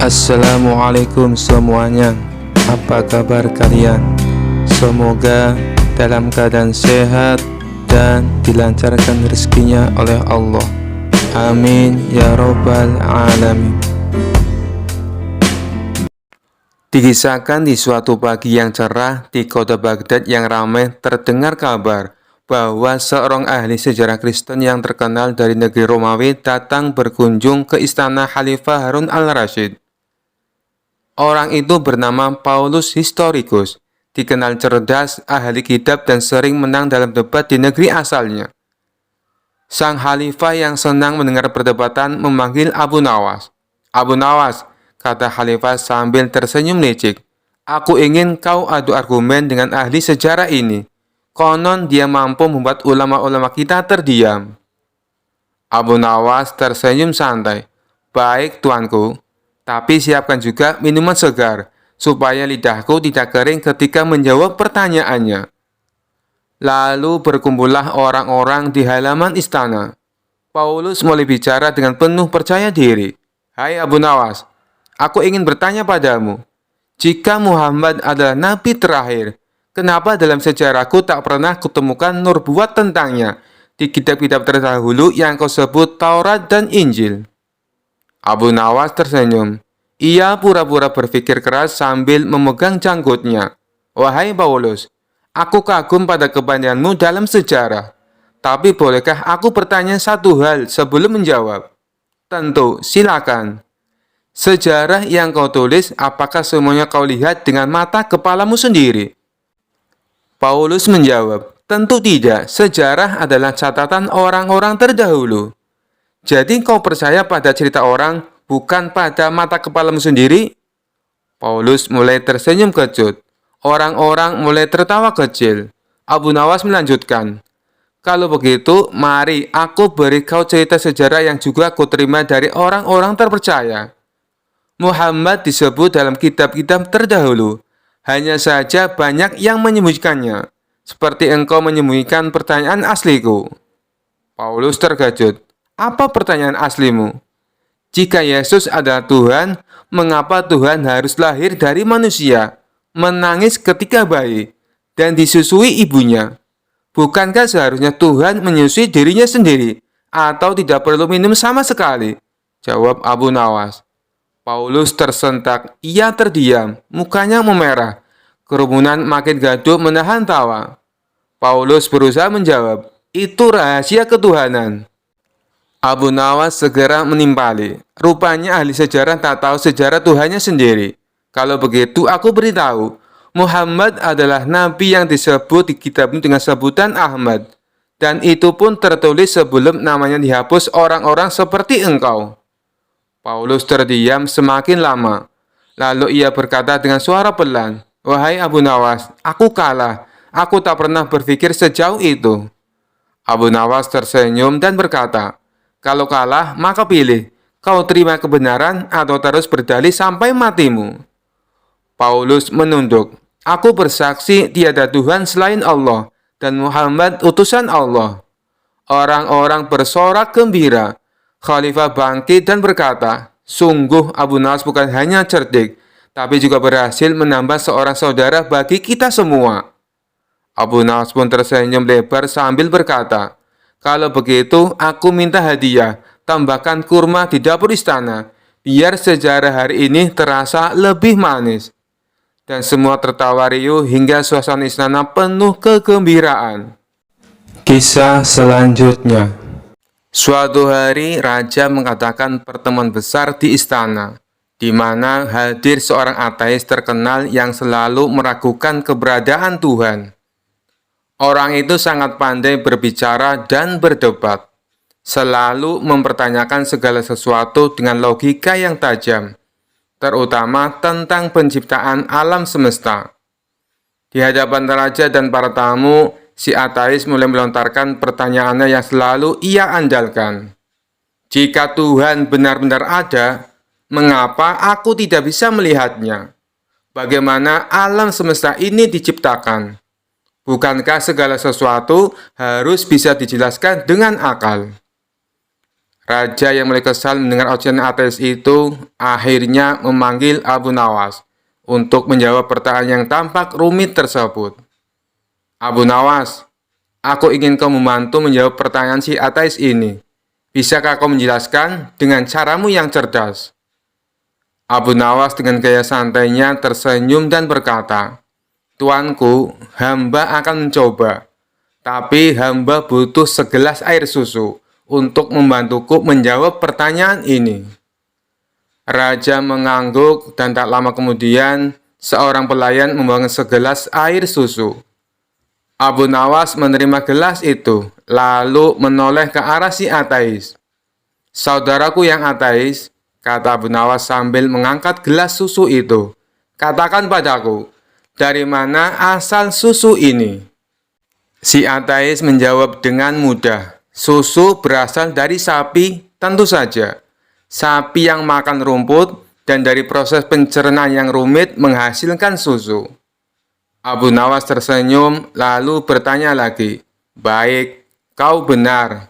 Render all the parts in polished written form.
Assalamualaikum semuanya. Apa kabar kalian? Semoga dalam keadaan sehat dan dilancarkan rezekinya oleh Allah. Amin ya robbal alamin. Dikisahkan di suatu pagi yang cerah di kota Baghdad yang ramai, terdengar kabar bahwa seorang ahli sejarah Kristen yang terkenal dari negeri Romawi datang berkunjung ke istana Khalifah Harun al-Rasyid. Orang itu bernama Paulus Historicus, dikenal cerdas, ahli kitab, dan sering menang dalam debat di negeri asalnya. Sang khalifah yang senang mendengar perdebatan memanggil Abu Nawas. "Abu Nawas," kata khalifah sambil tersenyum licik, "aku ingin kau adu argumen dengan ahli sejarah ini. Konon dia mampu membuat ulama-ulama kita terdiam." Abu Nawas tersenyum santai. "Baik, tuanku. Tapi siapkan juga minuman segar, supaya lidahku tidak kering ketika menjawab pertanyaannya." Lalu berkumpullah orang-orang di halaman istana. Paulus mulai bicara dengan penuh percaya diri. "Hai Abu Nawas, aku ingin bertanya padamu. Jika Muhammad adalah nabi terakhir, kenapa dalam sejarahku tak pernah kutemukan nubuat tentangnya di kitab-kitab terdahulu yang kau sebut Taurat dan Injil?" Abu Nawas tersenyum. Ia pura-pura berpikir keras sambil memegang janggutnya. "Wahai Paulus, aku kagum pada kepandaianmu dalam sejarah. Tapi bolehkah aku bertanya satu hal sebelum menjawab?" "Tentu, silakan." "Sejarah yang kau tulis, apakah semuanya kau lihat dengan mata kepalamu sendiri?" Paulus menjawab, "Tentu tidak. Sejarah adalah catatan orang-orang terdahulu." "Jadi kau percaya pada cerita orang, bukan pada mata kepalamu sendiri?" Paulus mulai tersenyum kecut. Orang-orang mulai tertawa kecil. Abu Nawas melanjutkan, "Kalau begitu, mari aku beri kau cerita sejarah yang juga aku terima dari orang-orang terpercaya. Muhammad disebut dalam kitab-kitab terdahulu. Hanya saja banyak yang menyembunyikannya, seperti engkau menyembunyikan pertanyaan asliku." Paulus terkejut. "Apa pertanyaan aslimu?" "Jika Yesus adalah Tuhan, mengapa Tuhan harus lahir dari manusia, menangis ketika bayi, dan disusui ibunya? Bukankah seharusnya Tuhan menyusui dirinya sendiri, atau tidak perlu minum sama sekali?" Jawab Abu Nawas. Paulus tersentak. Ia terdiam, mukanya memerah. Kerumunan makin gaduh menahan tawa. Paulus berusaha menjawab, "Itu rahasia ketuhanan." Abu Nawas segera menimpali. Rupanya ahli sejarah tak tahu sejarah Tuhannya sendiri. "Kalau begitu, aku beritahu. Muhammad adalah nabi yang disebut di kitabmu dengan sebutan Ahmad. Dan itu pun tertulis sebelum namanya dihapus orang-orang seperti engkau." Paulus terdiam semakin lama. Lalu ia berkata dengan suara pelan, "Wahai Abu Nawas, aku kalah. Aku tak pernah berpikir sejauh itu." Abu Nawas tersenyum dan berkata, "Kalau kalah, maka pilih. Kau terima kebenaran atau terus berdalih sampai matimu." Paulus menunduk. "Aku bersaksi tiada Tuhan selain Allah, dan Muhammad utusan Allah." Orang-orang bersorak gembira. Khalifah bangkit dan berkata, "Sungguh Abu Nawas bukan hanya cerdik, tapi juga berhasil menambah seorang saudara bagi kita semua." Abu Nawas pun tersenyum lebar sambil berkata, "Kalau begitu, aku minta hadiah. Tambahkan kurma di dapur istana, biar sejarah hari ini terasa lebih manis." Dan semua tertawa riuh hingga suasana istana penuh kegembiraan. Kisah selanjutnya. Suatu hari, raja mengadakan pertemuan besar di istana, di mana hadir seorang ateis terkenal yang selalu meragukan keberadaan Tuhan. Orang itu sangat pandai berbicara dan berdebat, selalu mempertanyakan segala sesuatu dengan logika yang tajam, terutama tentang penciptaan alam semesta. Di hadapan raja dan para tamu, si ateis mulai melontarkan pertanyaannya yang selalu ia andalkan. "Jika Tuhan benar-benar ada, mengapa aku tidak bisa melihatnya? Bagaimana alam semesta ini diciptakan? Bukankah segala sesuatu harus bisa dijelaskan dengan akal?" Raja yang mulai kesal mendengar ocehan ateis itu akhirnya memanggil Abu Nawas untuk menjawab pertanyaan yang tampak rumit tersebut. Abu Nawas, aku ingin kau membantu menjawab pertanyaan si ateis ini. Bisakah kau menjelaskan dengan caramu yang cerdas? Abu Nawas dengan gaya santainya tersenyum dan berkata, Tuanku, hamba akan mencoba. Tapi hamba butuh segelas air susu untuk membantuku menjawab pertanyaan ini. Raja mengangguk dan tak lama kemudian seorang pelayan membawa segelas air susu. Abu Nawas menerima gelas itu, lalu menoleh ke arah si ateis. Saudaraku yang ateis, kata Abu Nawas sambil mengangkat gelas susu itu. Katakan padaku, dari mana asal susu ini? Si ateis menjawab dengan mudah, susu berasal dari sapi, tentu saja. Sapi yang makan rumput dan dari proses pencernaan yang rumit menghasilkan susu. Abu Nawas tersenyum lalu bertanya lagi, baik, kau benar.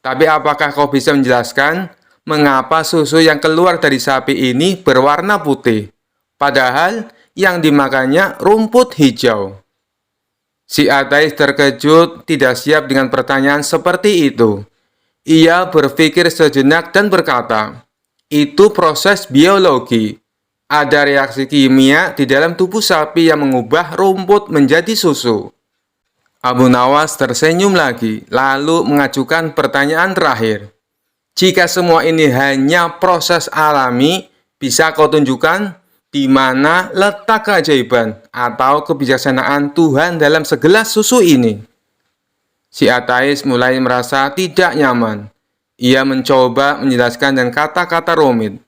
Tapi apakah kau bisa menjelaskan mengapa susu yang keluar dari sapi ini berwarna putih, padahal yang dimakannya rumput hijau? Si ateis terkejut, tidak siap dengan pertanyaan seperti itu. Ia berpikir sejenak dan berkata, itu proses biologi. Ada reaksi kimia di dalam tubuh sapi yang mengubah rumput menjadi susu. Abu Nawas tersenyum lagi, lalu mengajukan pertanyaan terakhir. Jika semua ini hanya proses alami, bisa kau tunjukkan di mana letak keajaiban atau kebijaksanaan Tuhan dalam segelas susu ini? Si ateis mulai merasa tidak nyaman. Ia mencoba menjelaskan dengan kata-kata rumit,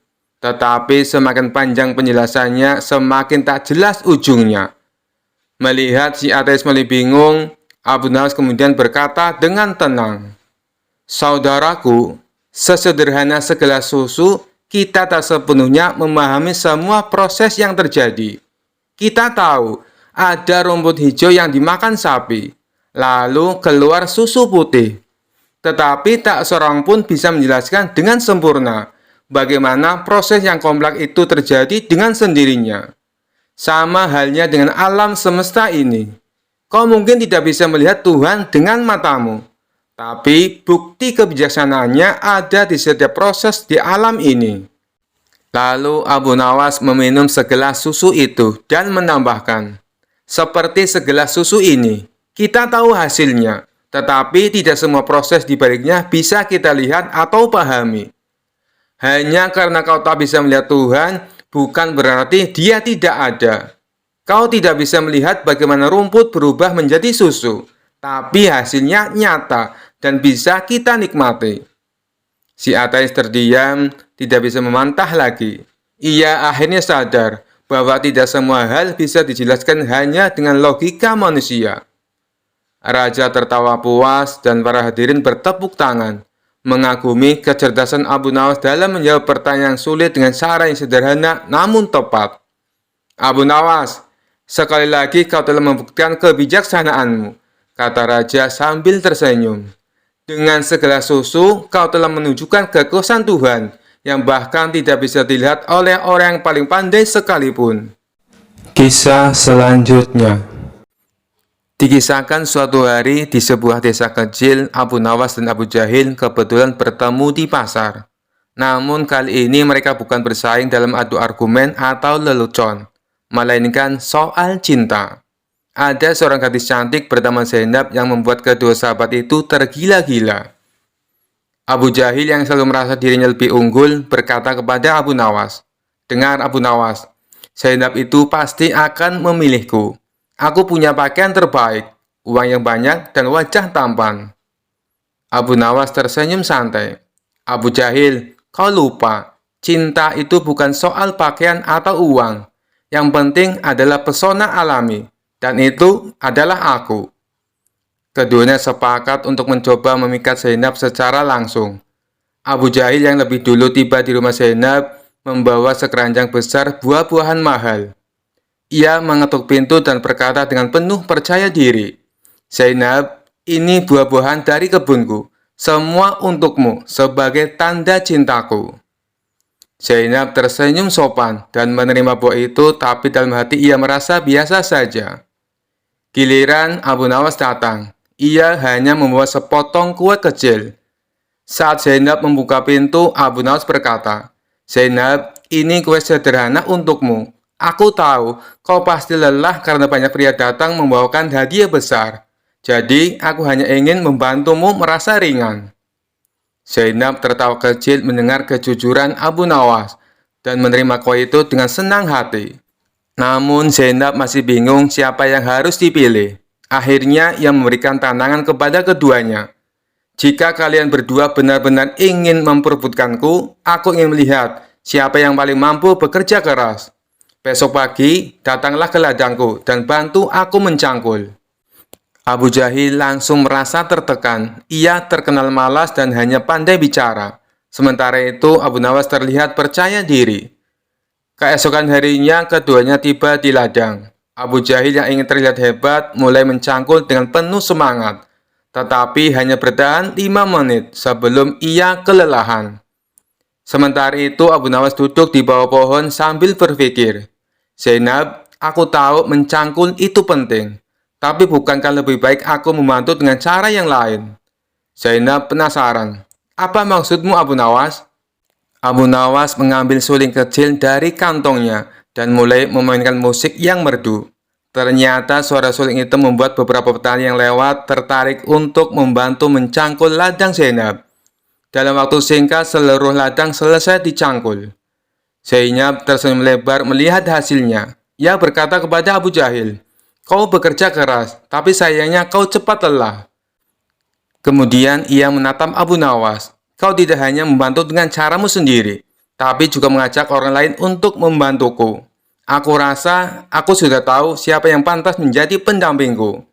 tetapi semakin panjang penjelasannya, semakin tak jelas ujungnya. Melihat si ateis mulai bingung, Abu Nawas kemudian berkata dengan tenang, Saudaraku, sesederhana segelas susu, kita tak sepenuhnya memahami semua proses yang terjadi. Kita tahu ada rumput hijau yang dimakan sapi, lalu keluar susu putih. Tetapi tak seorang pun bisa menjelaskan dengan sempurna bagaimana proses yang kompleks itu terjadi dengan sendirinya. Sama halnya dengan alam semesta ini. Kau mungkin tidak bisa melihat Tuhan dengan matamu, tapi bukti kebijaksanaannya ada di setiap proses di alam ini. Lalu Abu Nawas meminum segelas susu itu dan menambahkan, seperti segelas susu ini, kita tahu hasilnya, tetapi tidak semua proses di baliknya bisa kita lihat atau pahami. Hanya karena kau tak bisa melihat Tuhan, bukan berarti Dia tidak ada. Kau tidak bisa melihat bagaimana rumput berubah menjadi susu, tapi hasilnya nyata dan bisa kita nikmati. Si ateis terdiam, tidak bisa memantah lagi. Ia akhirnya sadar bahwa tidak semua hal bisa dijelaskan hanya dengan logika manusia. Raja tertawa puas dan para hadirin bertepuk tangan, mengagumi kecerdasan Abu Nawas dalam menjawab pertanyaan sulit dengan cara yang sederhana namun tepat. Abu Nawas, sekali lagi kau telah membuktikan kebijaksanaanmu, kata raja sambil tersenyum. Dengan segelas susu, kau telah menunjukkan kekuasaan Tuhan yang bahkan tidak bisa dilihat oleh orang yang paling pandai sekalipun. Kisah selanjutnya. Dikisahkan suatu hari di sebuah desa kecil, Abu Nawas dan Abu Jahil kebetulan bertemu di pasar. Namun kali ini mereka bukan bersaing dalam adu argumen atau lelucon, melainkan soal cinta. Ada seorang gadis cantik bernama Zainab yang membuat kedua sahabat itu tergila-gila. Abu Jahil yang selalu merasa dirinya lebih unggul berkata kepada Abu Nawas, Dengar Abu Nawas, Zainab itu pasti akan memilihku. Aku punya pakaian terbaik, uang yang banyak, dan wajah tampan. Abu Nawas tersenyum santai. Abu Jahil, kau lupa, cinta itu bukan soal pakaian atau uang. Yang penting adalah pesona alami. Dan itu adalah aku. Keduanya sepakat untuk mencoba memikat Zainab secara langsung. Abu Jahil yang lebih dulu tiba di rumah Zainab membawa sekeranjang besar buah-buahan mahal. Ia mengetuk pintu dan berkata dengan penuh percaya diri, Zainab, ini buah-buahan dari kebunku. Semua untukmu sebagai tanda cintaku. Zainab tersenyum sopan dan menerima buah itu, tapi dalam hati ia merasa biasa saja. Giliran Abu Nawas datang. Ia hanya membawa sepotong kue kecil. Saat Zainab membuka pintu, Abu Nawas berkata, "Zainab, ini kue sederhana untukmu. Aku tahu kau pasti lelah karena banyak pria datang membawakan hadiah besar. Jadi, aku hanya ingin membantumu merasa ringan." Zainab tertawa kecil mendengar kejujuran Abu Nawas dan menerima kue itu dengan senang hati. Namun Zainab masih bingung siapa yang harus dipilih. Akhirnya ia memberikan tantangan kepada keduanya. "Jika kalian berdua benar-benar ingin memperebutkanku, aku ingin melihat siapa yang paling mampu bekerja keras. Besok pagi, datanglah ke ladangku dan bantu aku mencangkul." Abu Jahil langsung merasa tertekan. Ia terkenal malas dan hanya pandai bicara. Sementara itu, Abu Nawas terlihat percaya diri. Keesokan harinya, keduanya tiba di ladang. Abu Jahil yang ingin terlihat hebat mulai mencangkul dengan penuh semangat, tetapi hanya bertahan 5 menit sebelum ia kelelahan. Sementara itu, Abu Nawas duduk di bawah pohon sambil berpikir, "Zainab, aku tahu mencangkul itu penting. Tapi bukankah lebih baik aku membantu dengan cara yang lain?" Zainab penasaran. "Apa maksudmu, Abu Nawas?" Abu Nawas mengambil suling kecil dari kantongnya dan mulai memainkan musik yang merdu. Ternyata suara suling itu membuat beberapa petani yang lewat tertarik untuk membantu mencangkul ladang Zainab. Dalam waktu singkat, seluruh ladang selesai dicangkul. Zainab tersenyum lebar melihat hasilnya. Ia berkata kepada Abu Jahil, "Kau bekerja keras, tapi sayangnya kau cepat lelah." Kemudian ia menatap Abu Nawas. "Kau tidak hanya membantu dengan caramu sendiri, tapi juga mengajak orang lain untuk membantuku. Aku rasa aku sudah tahu siapa yang pantas menjadi pendampingku."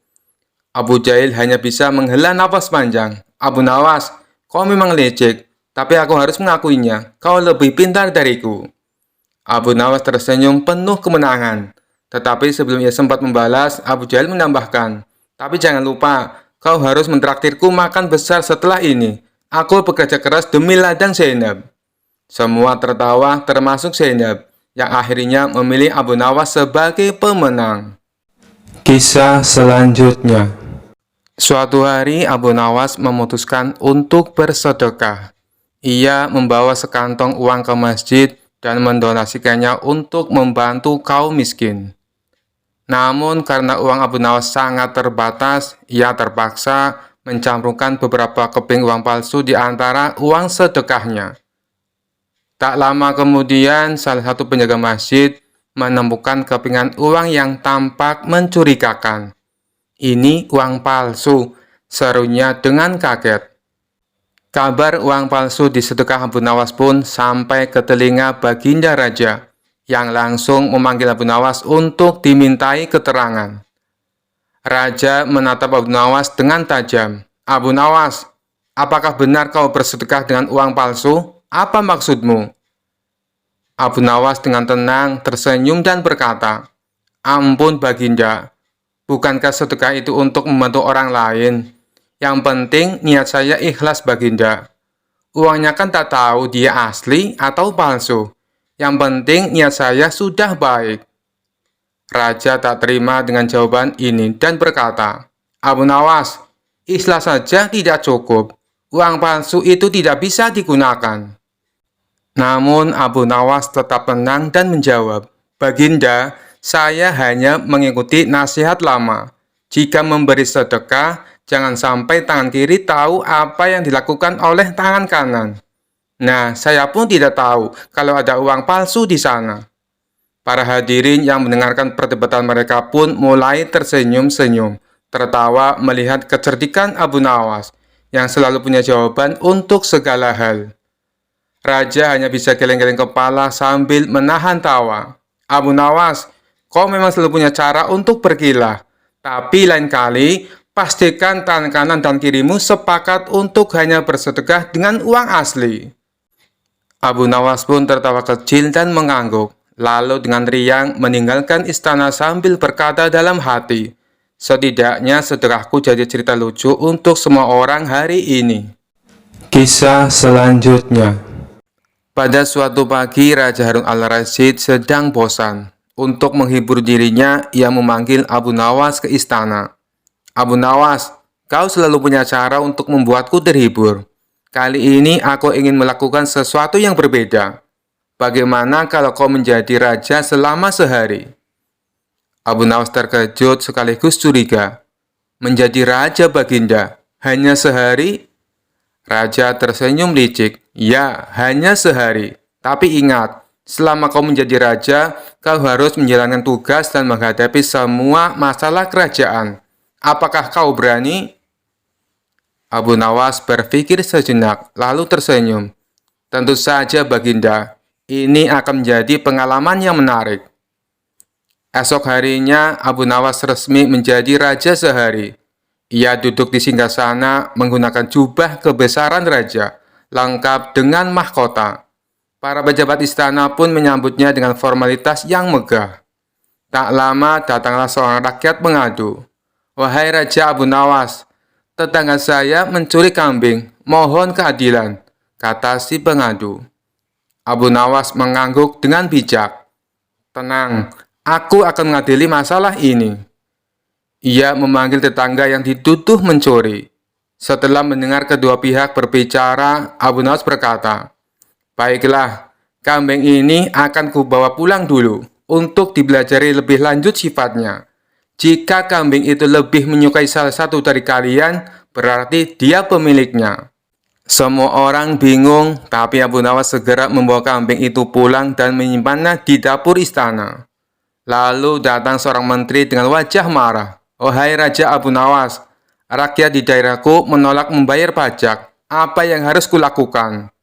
Abu Jahil hanya bisa menghela nafas panjang. "Abu Nawas, kau memang licik, tapi aku harus mengakuinya, kau lebih pintar dariku." Abu Nawas tersenyum penuh kemenangan. Tetapi sebelum ia sempat membalas, Abu Jahil menambahkan, "Tapi jangan lupa, kau harus mentraktirku makan besar setelah ini. Aku bekerja keras demi ladang Zainab." Semua tertawa, termasuk Zainab, yang akhirnya memilih Abu Nawas sebagai pemenang. Kisah selanjutnya. Suatu hari, Abu Nawas memutuskan untuk bersedekah. Ia membawa sekantong uang ke masjid dan mendonasikannya untuk membantu kaum miskin. Namun karena uang Abu Nawas sangat terbatas, ia terpaksa mencampurkan beberapa keping uang palsu di antara uang sedekahnya. Tak lama kemudian, salah satu penjaga masjid menemukan kepingan uang yang tampak mencurigakan. "Ini uang palsu," serunya dengan kaget. Kabar uang palsu di sedekah Abu Nawas pun sampai ke telinga Baginda Raja, yang langsung memanggil Abu Nawas untuk dimintai keterangan. Raja menatap Abu Nawas dengan tajam. "Abu Nawas, apakah benar kau bersedekah dengan uang palsu? Apa maksudmu?" Abu Nawas dengan tenang tersenyum dan berkata, "Ampun Baginda, bukankah sedekah itu untuk membantu orang lain? Yang penting niat saya ikhlas Baginda. Uangnya kan tak tahu dia asli atau palsu. Yang penting niat saya sudah baik." Raja tak terima dengan jawaban ini dan berkata, "Abu Nawas, ikhlas saja tidak cukup. Uang palsu itu tidak bisa digunakan." Namun Abu Nawas tetap tenang dan menjawab, "Baginda, saya hanya mengikuti nasihat lama. Jika memberi sedekah, jangan sampai tangan kiri tahu apa yang dilakukan oleh tangan kanan. Nah, saya pun tidak tahu kalau ada uang palsu di sana." Para hadirin yang mendengarkan perdebatan mereka pun mulai tersenyum-senyum, tertawa melihat kecerdikan Abu Nawas yang selalu punya jawaban untuk segala hal. Raja hanya bisa geleng-geleng kepala sambil menahan tawa. "Abu Nawas, kau memang selalu punya cara untuk berkilah. Tapi lain kali, pastikan tangan kanan dan kirimu sepakat untuk hanya bersedekah dengan uang asli." Abu Nawas pun tertawa kecil dan mengangguk, lalu dengan riang meninggalkan istana sambil berkata dalam hati, "Setidaknya sedekahku jadi cerita lucu untuk semua orang hari ini." Kisah selanjutnya. Pada suatu pagi, Raja Harun al-Rasyid sedang bosan. Untuk menghibur dirinya, ia memanggil Abu Nawas ke istana. Abu Nawas, kau selalu punya cara untuk membuatku terhibur. Kali ini aku ingin melakukan sesuatu yang berbeda. Bagaimana kalau kau menjadi raja selama sehari? Abu Nawas terkejut sekaligus curiga. Menjadi raja, Baginda? Hanya sehari? Raja tersenyum licik. Ya, hanya sehari. Tapi ingat, selama kau menjadi raja, kau harus menjalankan tugas dan menghadapi semua masalah kerajaan. Apakah kau berani? Abu Nawas berpikir sejenak, lalu tersenyum. Tentu saja, Baginda. Ini akan menjadi pengalaman yang menarik. Esok harinya, Abu Nawas resmi menjadi raja sehari. Ia duduk di singgasana menggunakan jubah kebesaran raja, lengkap dengan mahkota. Para pejabat istana pun menyambutnya dengan formalitas yang megah. Tak lama datanglah seorang rakyat mengadu. Wahai Raja Abu Nawas, tetangga saya mencuri kambing, mohon keadilan, kata si pengadu. Abu Nawas mengangguk dengan bijak. Tenang, aku akan mengadili masalah ini. Ia memanggil tetangga yang dituduh mencuri. Setelah mendengar kedua pihak berbicara, Abu Nawas berkata, baiklah, kambing ini akan kubawa pulang dulu untuk dipelajari lebih lanjut sifatnya. Jika kambing itu lebih menyukai salah satu dari kalian, berarti dia pemiliknya. Semua orang bingung, tapi Abu Nawas segera membawa kambing itu pulang dan menyimpannya di dapur istana. Lalu datang seorang menteri dengan wajah marah. Wahai Raja Abu Nawas, rakyat di daerahku menolak membayar pajak. Apa yang harus kulakukan?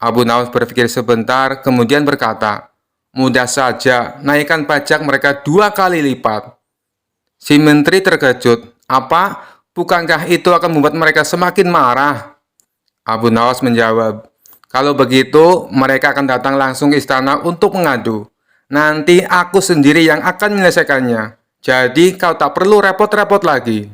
Abu Nawas berpikir sebentar, kemudian berkata, mudah saja, naikkan pajak mereka 2 kali lipat. Si menteri terkejut. Apa? Bukankah itu akan membuat mereka semakin marah? Abu Nawas menjawab, kalau begitu, mereka akan datang langsung ke istana untuk mengadu. Nanti aku sendiri yang akan menyelesaikannya. Jadi kau tak perlu repot-repot lagi.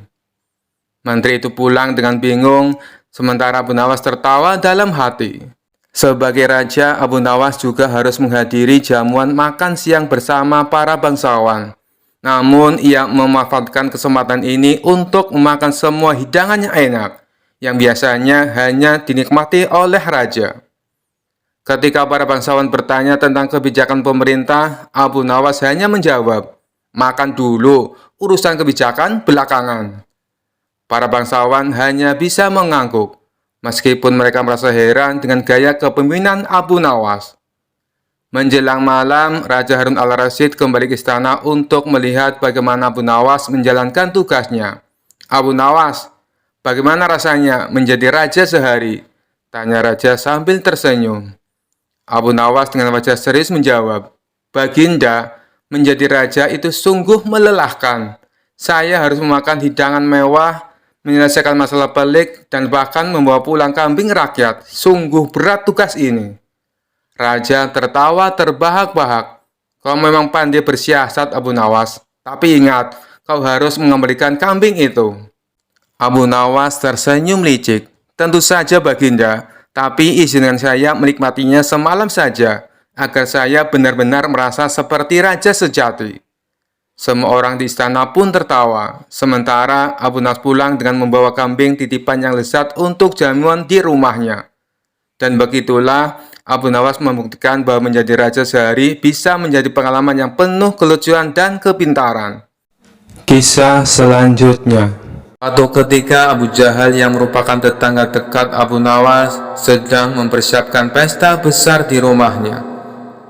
Menteri itu pulang dengan bingung, sementara Abu Nawas tertawa dalam hati. Sebagai raja, Abu Nawas juga harus menghadiri jamuan makan siang bersama para bangsawan. Namun, ia memanfaatkan kesempatan ini untuk memakan semua hidangan yang enak, yang biasanya hanya dinikmati oleh raja. Ketika para bangsawan bertanya tentang kebijakan pemerintah, Abu Nawas hanya menjawab, makan dulu, urusan kebijakan belakangan. Para bangsawan hanya bisa mengangguk, meskipun mereka merasa heran dengan gaya kepemimpinan Abu Nawas. Menjelang malam, Raja Harun al-Rasyid kembali ke istana untuk melihat bagaimana Abu Nawas menjalankan tugasnya. Abu Nawas, bagaimana rasanya menjadi raja sehari? Tanya raja sambil tersenyum. Abu Nawas dengan wajah serius menjawab, Baginda, menjadi raja itu sungguh melelahkan. Saya harus memakan hidangan mewah, menyelesaikan masalah pelik, dan bahkan membawa pulang kambing rakyat. Sungguh berat tugas ini. Raja tertawa terbahak-bahak. Kau memang pandai bersiasat, Abu Nawas. Tapi ingat, kau harus mengembalikan kambing itu. Abu Nawas tersenyum licik. Tentu saja, Baginda. Tapi izinkan saya menikmatinya semalam saja, agar saya benar-benar merasa seperti raja sejati. Semua orang di istana pun tertawa, sementara Abu Nawas pulang dengan membawa kambing titipan yang lezat untuk jamuan di rumahnya. Dan begitulah Abu Nawas membuktikan bahwa menjadi raja sehari bisa menjadi pengalaman yang penuh kelucuan dan kepintaran. Kisah selanjutnya. Suatu ketika Abu Jahal yang merupakan tetangga dekat Abu Nawas sedang mempersiapkan pesta besar di rumahnya.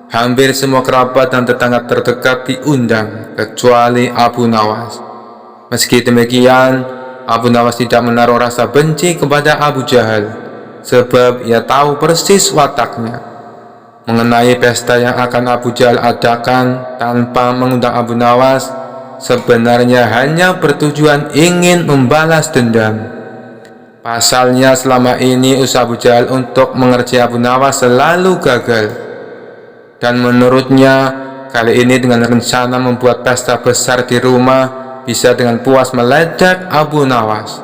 Hampir semua kerabat dan tetangga terdekat diundang, kecuali Abu Nawas. Meski demikian, Abu Nawas tidak menaruh rasa benci kepada Abu Jahal, sebab ia tahu persis wataknya. Mengenai pesta yang akan Abu Jahal adakan tanpa mengundang Abu Nawas, sebenarnya hanya bertujuan ingin membalas dendam. Pasalnya selama ini usaha Abu Jahal untuk mengerjai Abu Nawas selalu gagal. Dan menurutnya, kali ini dengan rencana membuat pesta besar di rumah, bisa dengan puas meledak Abu Nawas.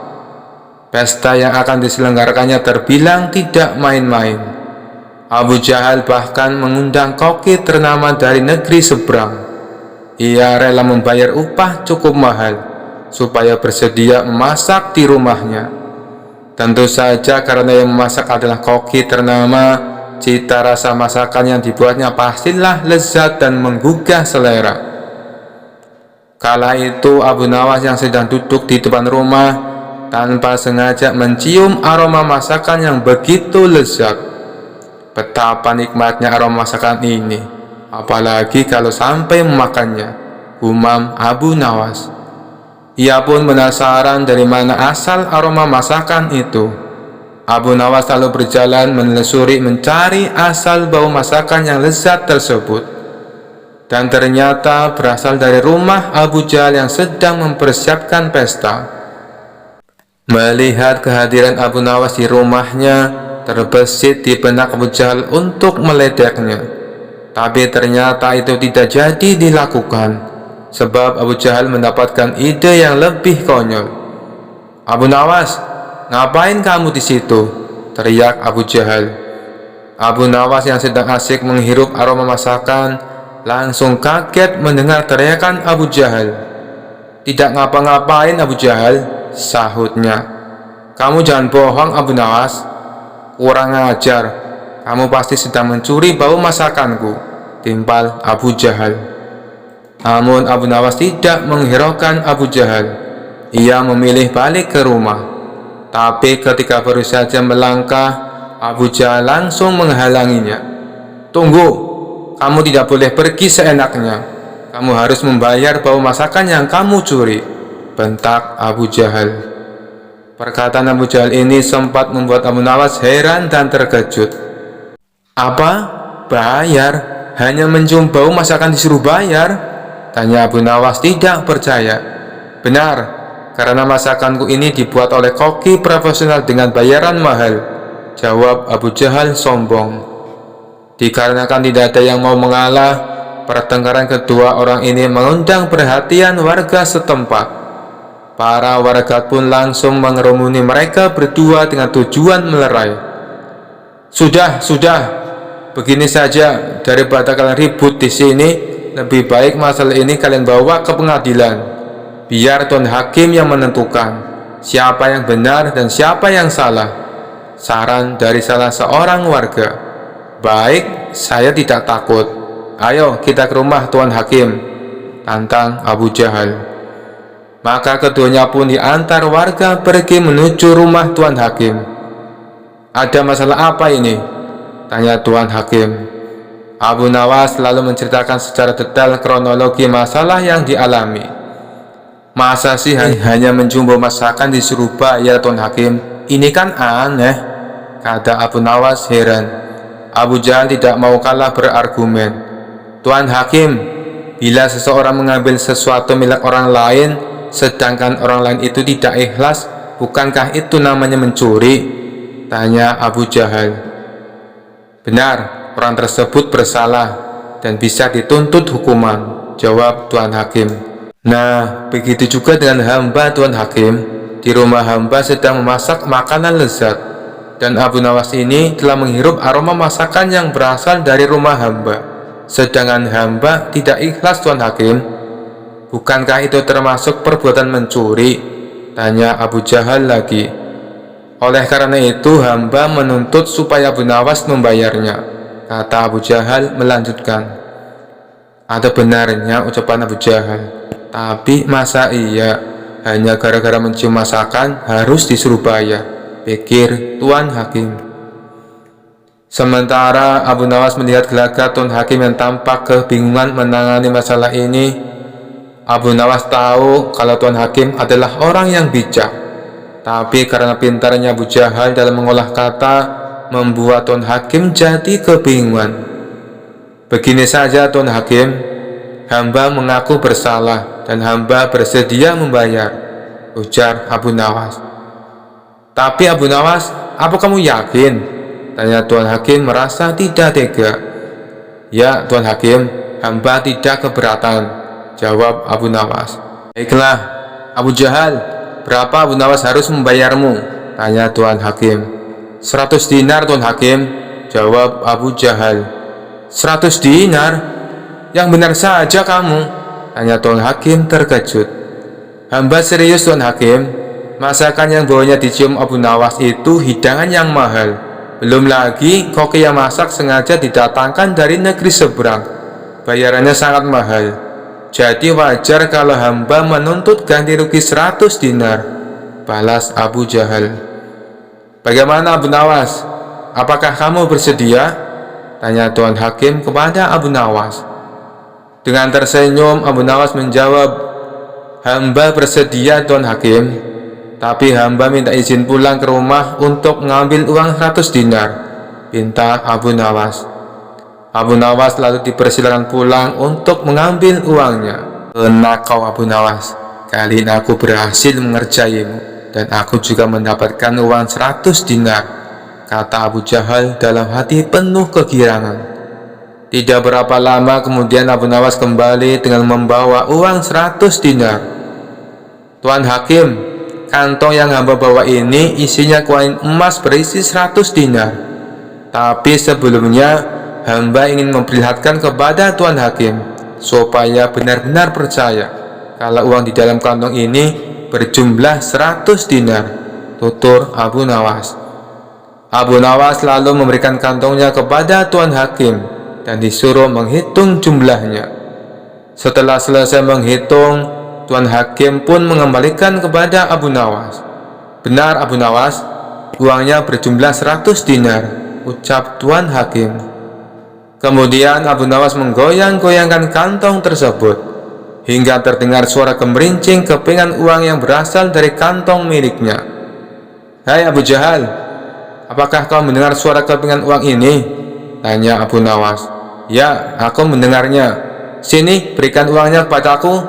Pesta yang akan diselenggarakannya terbilang tidak main-main. Abu Jahal bahkan mengundang koki ternama dari negeri seberang. Ia rela membayar upah cukup mahal supaya bersedia memasak di rumahnya. Tentu saja karena yang memasak adalah koki ternama, cita rasa masakan yang dibuatnya pastilah lezat dan menggugah selera. Kala itu Abu Nawas yang sedang duduk di depan rumah tanpa sengaja mencium aroma masakan yang begitu lezat. Betapa nikmatnya aroma masakan ini, apalagi kalau sampai memakannya, gumam Abu Nawas. Ia pun penasaran dari mana asal aroma masakan itu. Abu Nawas lalu berjalan menelusuri mencari asal bau masakan yang lezat tersebut. Dan ternyata berasal dari rumah Abu Jahal yang sedang mempersiapkan pesta. Melihat kehadiran Abu Nawas di rumahnya, terbesit di benak Abu Jahal untuk meledeknya. Tapi ternyata itu tidak jadi dilakukan, sebab Abu Jahal mendapatkan ide yang lebih konyol. "Abu Nawas, ngapain kamu di situ?" teriak Abu Jahal. Abu Nawas yang sedang asik menghirup aroma masakan langsung kaget mendengar teriakan Abu Jahal. "Tidak ngapa-ngapain Abu Jahal," sahutnya. "Kamu jangan bohong Abu Nawas. Kurang ajar, kamu pasti sedang mencuri bau masakanku," timpal Abu Jahal. Namun Abu Nawas tidak menghiraukan Abu Jahal. Ia memilih balik ke rumah. Tapi ketika baru saja melangkah, Abu Jahal langsung menghalanginya. "Tunggu, kamu tidak boleh pergi seenaknya. Kamu harus membayar bau masakan yang kamu curi," bentak Abu Jahal. Perkataan Abu Jahal ini sempat membuat Abu Nawas heran dan terkejut. "Apa? Bayar? Hanya mencium bau masakan disuruh bayar?" tanya Abu Nawas tidak percaya. "Benar, karena masakanku ini dibuat oleh koki profesional dengan bayaran mahal," jawab Abu Jahal sombong. Dikarenakan tidak ada yang mau mengalah, pertengkaran kedua orang ini mengundang perhatian warga setempat. Para warga pun langsung mengerumuni mereka berdua dengan tujuan melerai. Sudah, begini saja, daripada kalian ribut di sini, lebih baik masalah ini kalian bawa ke pengadilan. Biar Tuan Hakim yang menentukan siapa yang benar dan siapa yang salah," saran dari salah seorang warga. "Baik, saya tidak takut. Ayo kita ke rumah Tuan Hakim," tantang Abu Jahal. Maka keduanya pun diantar warga pergi menuju rumah Tuan Hakim. "Ada masalah apa ini?" tanya Tuan Hakim. Abu Nawas lalu menceritakan secara detail kronologi masalah yang dialami. "Masa sih hanya mencium bau masakan disuruh bayar Tuan Hakim? Ini kan aneh," kata Abu Nawas heran. Abu Jahal tidak mau kalah berargumen. "Tuan Hakim, bila seseorang mengambil sesuatu milik orang lain sedangkan orang lain itu tidak ikhlas, bukankah itu namanya mencuri?" tanya Abu Jahal. "Benar, orang tersebut bersalah dan bisa dituntut hukuman," jawab Tuan Hakim. "Nah, begitu juga dengan hamba Tuan Hakim. Di rumah hamba sedang memasak makanan lezat, dan Abu Nawas ini telah menghirup aroma masakan yang berasal dari rumah hamba, sedangkan hamba tidak ikhlas Tuan Hakim. Bukankah itu termasuk perbuatan mencuri?" tanya Abu Jahal lagi. "Oleh karena itu hamba menuntut supaya Abu Nawas membayarnya," kata Abu Jahal melanjutkan. Ada benarnya ucapan Abu Jahal, tapi masa iya hanya gara-gara mencium masakan harus disuruh bayar, pikir Tuan Hakim. Sementara Abu Nawas melihat gelagat Tuan Hakim yang tampak kebingungan menangani masalah ini. Abu Nawas tahu kalau Tuan Hakim adalah orang yang bijak, tapi karena pintarnya Abu Jahal dalam mengolah kata, membuat Tuan Hakim jadi kebingungan. "Begini saja Tuan Hakim, hamba mengaku bersalah dan hamba bersedia membayar," ujar Abu Nawas. "Tapi Abu Nawas, apa kamu yakin?" tanya Tuan Hakim merasa tidak tega. "Ya Tuan Hakim, hamba tidak keberatan," jawab Abu Nawas. "Baiklah, Abu Jahal, berapa Abu Nawas harus membayarmu?" Tanya Tuan Hakim. 100 dinar, Tuan Hakim, jawab Abu Jahal. 100 dinar? Yang benar saja kamu, tanya Tuan Hakim terkejut. Hamba serius, Tuan Hakim. Masakan yang bawanya dicium Abu Nawas itu hidangan yang mahal. Belum lagi koki yang masak sengaja didatangkan dari negeri seberang. Bayarannya sangat mahal. Jadi wajar kalau hamba menuntut ganti rugi 100 dinar, balas Abu Jahal. Bagaimana Abu Nawas? Apakah kamu bersedia? Tanya Tuan Hakim kepada Abu Nawas. Dengan tersenyum Abu Nawas menjawab, hamba bersedia Tuan Hakim, tapi hamba minta izin pulang ke rumah untuk mengambil uang 100 dinar, pinta Abu Nawas. Abu Nawas lalu dipersilakan pulang untuk mengambil uangnya. Enak kau Abu Nawas, kali ini aku berhasil mengerjaimu, dan aku juga mendapatkan uang 100 dinar, kata Abu Jahal dalam hati penuh kegirangan. Tidak berapa lama kemudian Abu Nawas kembali dengan membawa uang 100 dinar. Tuan Hakim, kantong yang hamba bawa ini isinya koin emas berisi 100 dinar. Tapi sebelumnya hamba ingin memperlihatkan kepada Tuan Hakim supaya benar-benar percaya kalau uang di dalam kantong ini berjumlah 100 dinar, tutur Abu Nawas. Abu Nawas lalu memberikan kantongnya kepada Tuan Hakim dan disuruh menghitung jumlahnya. Setelah selesai menghitung, Tuan Hakim pun mengembalikan kepada Abu Nawas. Benar Abu Nawas, uangnya berjumlah 100 dinar, ucap Tuan Hakim. Kemudian Abu Nawas menggoyang-goyangkan kantong tersebut hingga terdengar suara gemerincing kepingan uang yang berasal dari kantong miliknya. Hai Abu Jahal, apakah kau mendengar suara kepingan uang ini? Tanya Abu Nawas. Ya, aku mendengarnya. Sini, berikan uangnya kepadaku,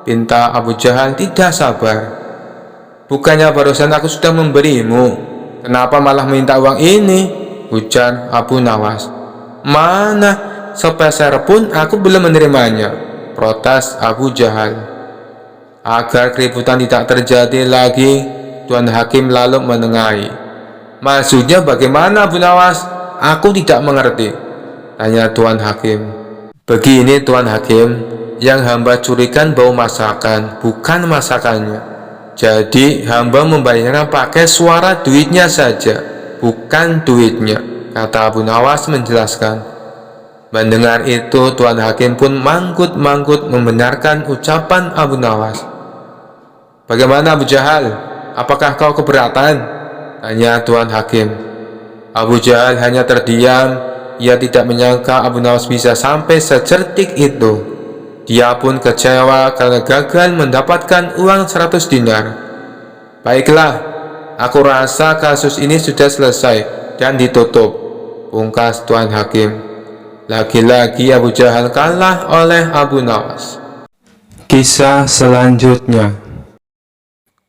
pinta Abu Jahal tidak sabar. Bukannya barusan aku sudah memberimu, kenapa malah minta uang ini? Ujar Abu Nawas. Mana, sepeser pun aku belum menerimanya, protes Abu Jahal. Agar keributan tidak terjadi lagi, Tuan Hakim lalu menengahi. Maksudnya bagaimana Abu Nawas? Aku tidak mengerti, tanya Tuan Hakim. Begini Tuan Hakim, yang hamba curikan bau masakan, bukan masakannya. Jadi hamba membayarnya pakai suara duitnya saja, bukan duitnya, kata Abu Nawas menjelaskan. Mendengar itu, Tuan Hakim pun manggut-manggut membenarkan ucapan Abu Nawas. Bagaimana Abu Jahal? Apakah kau keberatan? Tanya Tuan Hakim. Abu Jahal hanya terdiam. Ia tidak menyangka Abu Nawas bisa sampai secerdik itu. Dia pun kecewa karena gagal mendapatkan uang 100 dinar. Baiklah, aku rasa kasus ini sudah selesai dan ditutup, pungkas Tuan Hakim. Lagi-lagi Abu Jahal kalah oleh Abu Nawas. Kisah selanjutnya.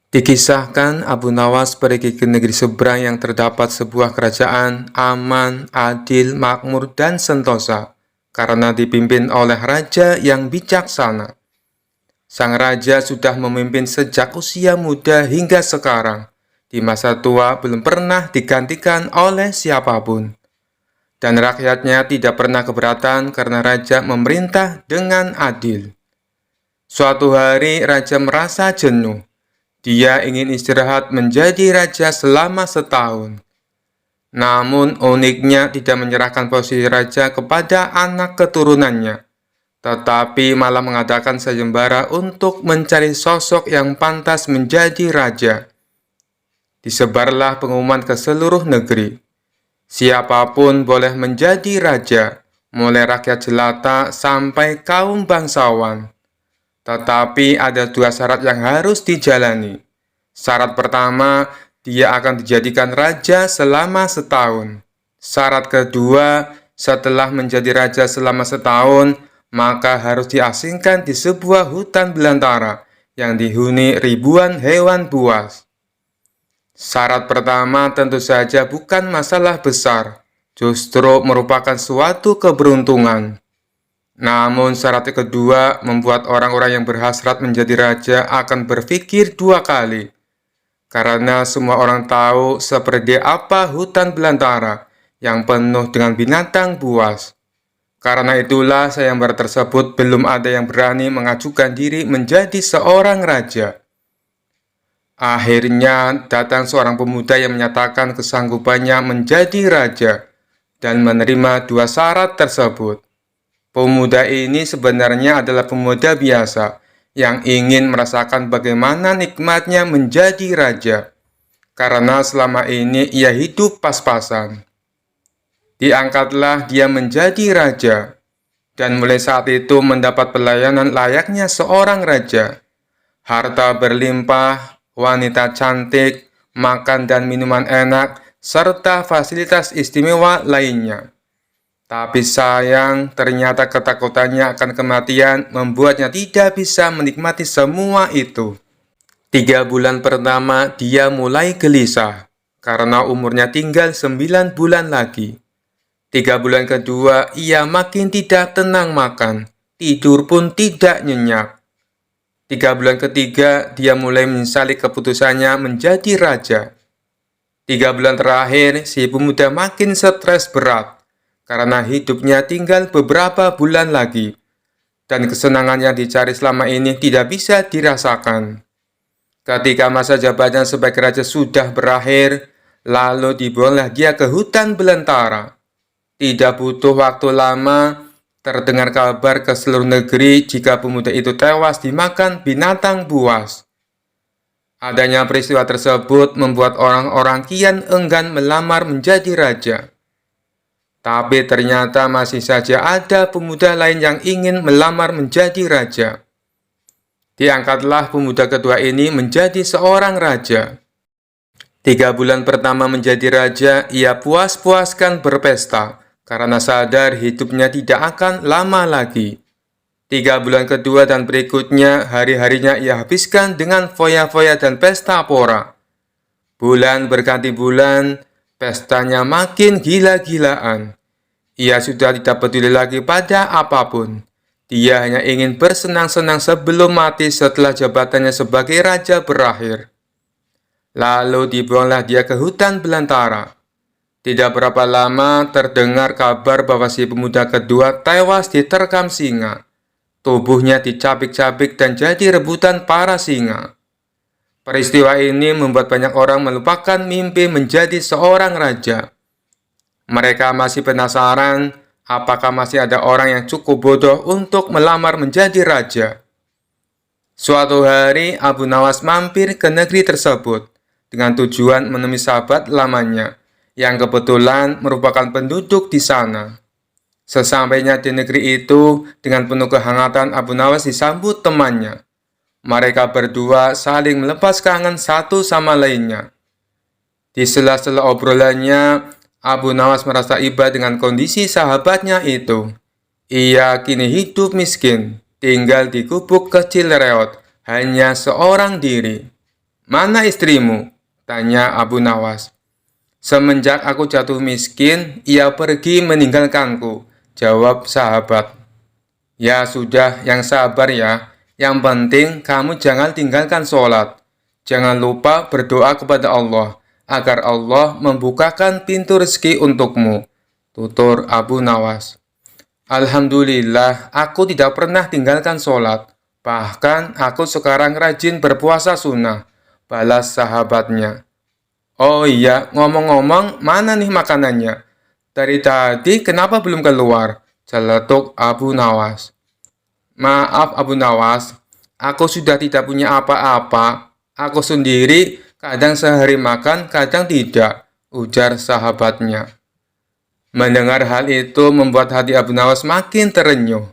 Dikisahkan Abu Nawas pergi ke negeri seberang yang terdapat sebuah kerajaan aman, adil, makmur, dan sentosa karena dipimpin oleh raja yang bijaksana. Sang raja sudah memimpin sejak usia muda hingga sekarang. Di masa tua belum pernah digantikan oleh siapapun. Dan rakyatnya tidak pernah keberatan karena raja memerintah dengan adil. Suatu hari raja merasa jenuh. Dia ingin istirahat menjadi raja selama setahun. Namun uniknya tidak menyerahkan posisi raja kepada anak keturunannya, tetapi malah mengadakan sayembara untuk mencari sosok yang pantas menjadi raja. Disebarlah pengumuman ke seluruh negeri. Siapapun boleh menjadi raja, mulai rakyat jelata sampai kaum bangsawan. Tetapi ada dua syarat yang harus dijalani. Syarat pertama, dia akan dijadikan raja selama setahun. Syarat kedua, setelah menjadi raja selama setahun, maka harus diasingkan di sebuah hutan belantara yang dihuni ribuan hewan buas. Syarat pertama tentu saja bukan masalah besar, justru merupakan suatu keberuntungan. Namun syarat kedua membuat orang-orang yang berhasrat menjadi raja akan berpikir dua kali. karena semua orang tahu seperti apa hutan belantara yang penuh dengan binatang buas. Karena itulah sayembara tersebut belum ada yang berani mengajukan diri menjadi seorang raja. Akhirnya datang seorang pemuda yang menyatakan kesanggupannya menjadi raja dan menerima dua syarat tersebut. Pemuda ini sebenarnya adalah pemuda biasa yang ingin merasakan bagaimana nikmatnya menjadi raja, karena selama ini ia hidup pas-pasan. Diangkatlah dia menjadi raja, dan mulai saat itu mendapat pelayanan layaknya seorang raja. Harta berlimpah, wanita cantik, makan dan minuman enak, serta fasilitas istimewa lainnya. Tapi sayang, ternyata ketakutannya akan kematian membuatnya tidak bisa menikmati semua itu. 3 bulan pertama, dia mulai gelisah, karena umurnya tinggal 9 bulan lagi. 3 bulan kedua, ia makin tidak tenang makan, tidur pun tidak nyenyak. 3 bulan ketiga, dia mulai menyesali keputusannya menjadi raja. 3 bulan terakhir, si pemuda makin stres berat, karena hidupnya tinggal beberapa bulan lagi, dan kesenangan yang dicari selama ini tidak bisa dirasakan. Ketika masa jabatannya sebagai raja sudah berakhir, lalu dibuanglah dia ke hutan belantara. Tidak butuh waktu lama, terdengar kabar ke seluruh negeri jika pemuda itu tewas dimakan binatang buas. Adanya peristiwa tersebut membuat orang-orang kian enggan melamar menjadi raja. Tapi ternyata masih saja ada pemuda lain yang ingin melamar menjadi raja. Diangkatlah pemuda kedua ini menjadi seorang raja. 3 bulan pertama menjadi raja, ia puas-puaskan berpesta, karena sadar hidupnya tidak akan lama lagi. 3 bulan kedua dan berikutnya, hari-harinya ia habiskan dengan foya-foya dan pesta pora. Bulan berganti bulan, pestanya makin gila-gilaan. Ia sudah tidak peduli lagi pada apapun. Dia hanya ingin bersenang-senang sebelum mati setelah jabatannya sebagai raja berakhir. Lalu dibuanglah dia ke hutan belantara. Tidak berapa lama terdengar kabar bahwa si pemuda kedua tewas diterkam singa. Tubuhnya dicabik-cabik dan jadi rebutan para singa. Peristiwa ini membuat banyak orang melupakan mimpi menjadi seorang raja. Mereka masih penasaran apakah masih ada orang yang cukup bodoh untuk melamar menjadi raja. Suatu hari Abu Nawas mampir ke negeri tersebut dengan tujuan menemui sahabat lamanya yang kebetulan merupakan penduduk di sana. Sesampainya di negeri itu, dengan penuh kehangatan Abu Nawas disambut temannya. Mereka berdua saling melepas kangen satu sama lainnya. Di sela-sela obrolannya, Abu Nawas merasa iba dengan kondisi sahabatnya itu. Ia kini hidup miskin, tinggal di gubuk kecil reot, hanya seorang diri. "Mana istrimu?" tanya Abu Nawas. "Semenjak aku jatuh miskin, ia pergi meninggalkanku," jawab sahabat. "Ya sudah, yang sabar ya. Yang penting kamu jangan tinggalkan sholat. Jangan lupa berdoa kepada Allah, agar Allah membukakan pintu rezeki untukmu," tutur Abu Nawas. "Alhamdulillah, aku tidak pernah tinggalkan sholat. Bahkan aku sekarang rajin berpuasa sunnah," balas sahabatnya. "Oh iya, ngomong-ngomong, mana nih makanannya? Dari tadi kenapa belum keluar?" celetuk Abu Nawas. "Maaf Abu Nawas, aku sudah tidak punya apa-apa. Aku sendiri kadang sehari makan, kadang tidak," ujar sahabatnya. Mendengar hal itu membuat hati Abu Nawas makin terenyuh.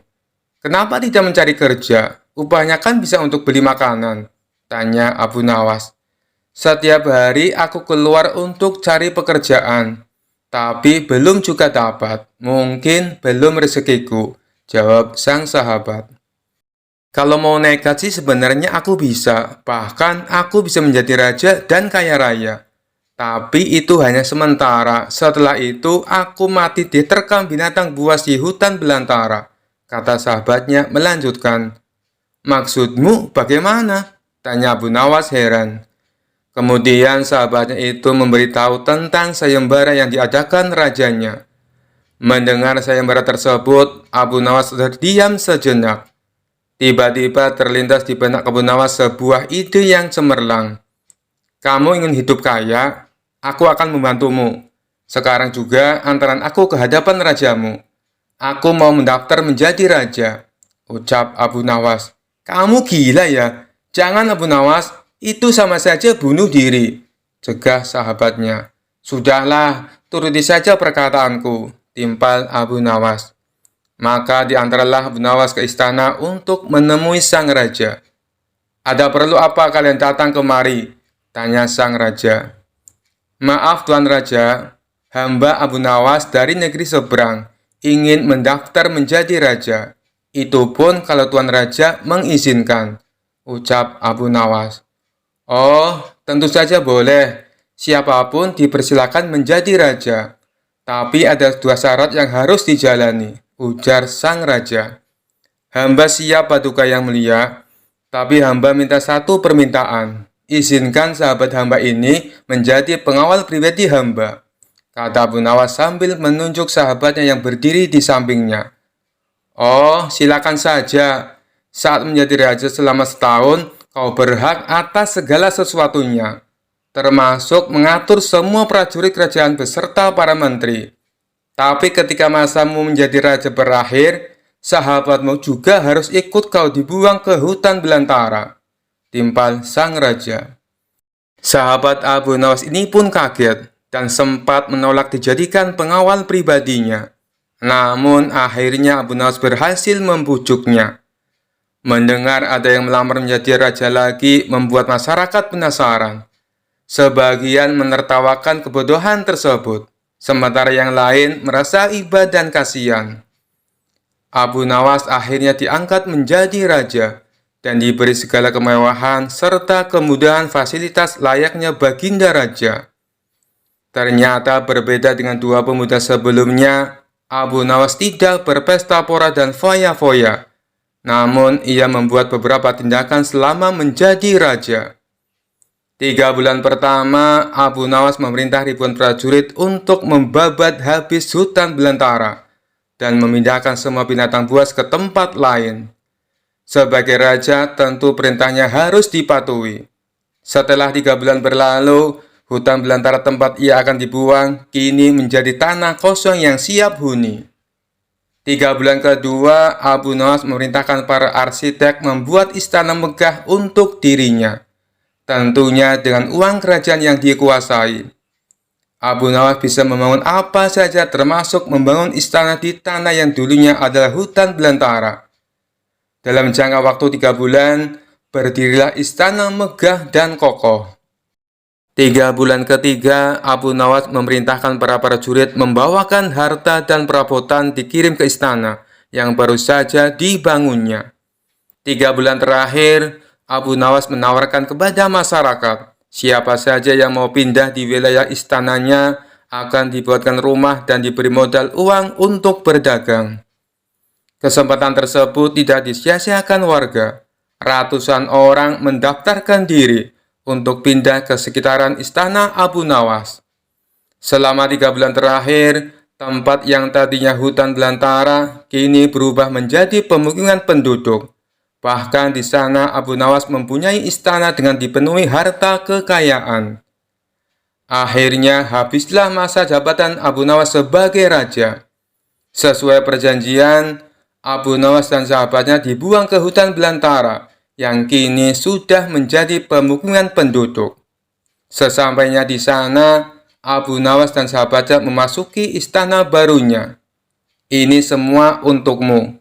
"Kenapa tidak mencari kerja? Upahnya kan bisa untuk beli makanan," tanya Abu Nawas. "Setiap hari aku keluar untuk cari pekerjaan, tapi belum juga dapat. Mungkin belum rezekiku," jawab sang sahabat. "Kalau mau nekat sih sebenarnya aku bisa. Bahkan aku bisa menjadi raja dan kaya raya. Tapi itu hanya sementara. Setelah itu aku mati diterkam binatang buas di hutan belantara," kata sahabatnya melanjutkan. "Maksudmu bagaimana?" tanya Abu Nawas heran. Kemudian sahabatnya itu memberitahu tentang sayembara yang diadakan rajanya. Mendengar sayembara tersebut, Abu Nawas terdiam sejenak. Tiba-tiba terlintas di benak Abu Nawas sebuah ide yang cemerlang. Kamu ingin hidup kaya? Aku akan membantumu. Sekarang juga antaran aku ke hadapan rajamu. Aku mau mendaftar menjadi raja, ucap Abu Nawas. Kamu gila ya? Jangan Abu Nawas, itu sama saja bunuh diri, cegah sahabatnya. Sudahlah, turuti saja perkataanku, timpal Abu Nawas. Maka diantaralah Abu Nawas ke istana untuk menemui sang raja. Ada perlu apa kalian datang kemari? Tanya sang raja. Maaf Tuan Raja, hamba Abu Nawas dari negeri seberang ingin mendaftar menjadi raja. Itu pun kalau Tuan Raja mengizinkan, ucap Abu Nawas. Oh, tentu saja boleh. Siapapun dipersilakan menjadi raja. Tapi ada dua syarat yang harus dijalani, ujar sang raja. Hamba siap Paduka Yang Mulia, tapi hamba minta satu permintaan. Izinkan sahabat hamba ini menjadi pengawal pribadi hamba, kata Abu Nawas sambil menunjuk sahabatnya yang berdiri di sampingnya. Oh, silakan saja. Saat menjadi raja selama setahun, kau berhak atas segala sesuatunya, termasuk mengatur semua prajurit kerajaan beserta para menteri. Tapi ketika masamu menjadi raja berakhir, sahabatmu juga harus ikut kau dibuang ke hutan belantara, timpal sang raja. Sahabat Abu Nawas ini pun kaget dan sempat menolak dijadikan pengawal pribadinya. Namun akhirnya Abu Nawas berhasil membujuknya. Mendengar ada yang melamar menjadi raja lagi membuat masyarakat penasaran. Sebagian menertawakan kebodohan tersebut, sementara yang lain merasa iba dan kasihan. Abu Nawas akhirnya diangkat menjadi raja dan diberi segala kemewahan serta kemudahan fasilitas layaknya baginda raja. Ternyata berbeda dengan dua pemuda sebelumnya, Abu Nawas tidak berpesta pora dan foya-foya. Namun, ia membuat beberapa tindakan selama menjadi raja. 3 bulan pertama, Abu Nawas memerintah ribuan prajurit untuk membabat habis hutan belantara dan memindahkan semua binatang buas ke tempat lain. Sebagai raja, tentu perintahnya harus dipatuhi. Setelah 3 bulan berlalu, hutan belantara tempat ia akan dibuang kini menjadi tanah kosong yang siap huni. 3 bulan kedua, Abu Nawas memerintahkan para arsitek membuat istana megah untuk dirinya, tentunya dengan uang kerajaan yang dikuasai. Abu Nawas bisa membangun apa saja termasuk membangun istana di tanah yang dulunya adalah hutan belantara. Dalam jangka waktu 3 bulan, berdirilah istana megah dan kokoh. 3 bulan ketiga, Abu Nawas memerintahkan para prajurit membawakan harta dan perabotan dikirim ke istana yang baru saja dibangunnya. 3 bulan terakhir, Abu Nawas menawarkan kepada masyarakat, siapa saja yang mau pindah di wilayah istananya akan dibuatkan rumah dan diberi modal uang untuk berdagang. Kesempatan tersebut tidak disia-siakan warga. Ratusan orang mendaftarkan diri untuk pindah ke sekitaran istana Abu Nawas. Selama 3 bulan terakhir, tempat yang tadinya hutan belantara kini berubah menjadi pemukiman penduduk. Bahkan di sana Abu Nawas mempunyai istana dengan dipenuhi harta kekayaan. Akhirnya habislah masa jabatan Abu Nawas sebagai raja. Sesuai perjanjian, Abu Nawas dan sahabatnya dibuang ke hutan belantara yang kini sudah menjadi pemukiman penduduk. Sesampainya di sana, Abu Nawas dan sahabatnya memasuki istana barunya. Ini semua untukmu.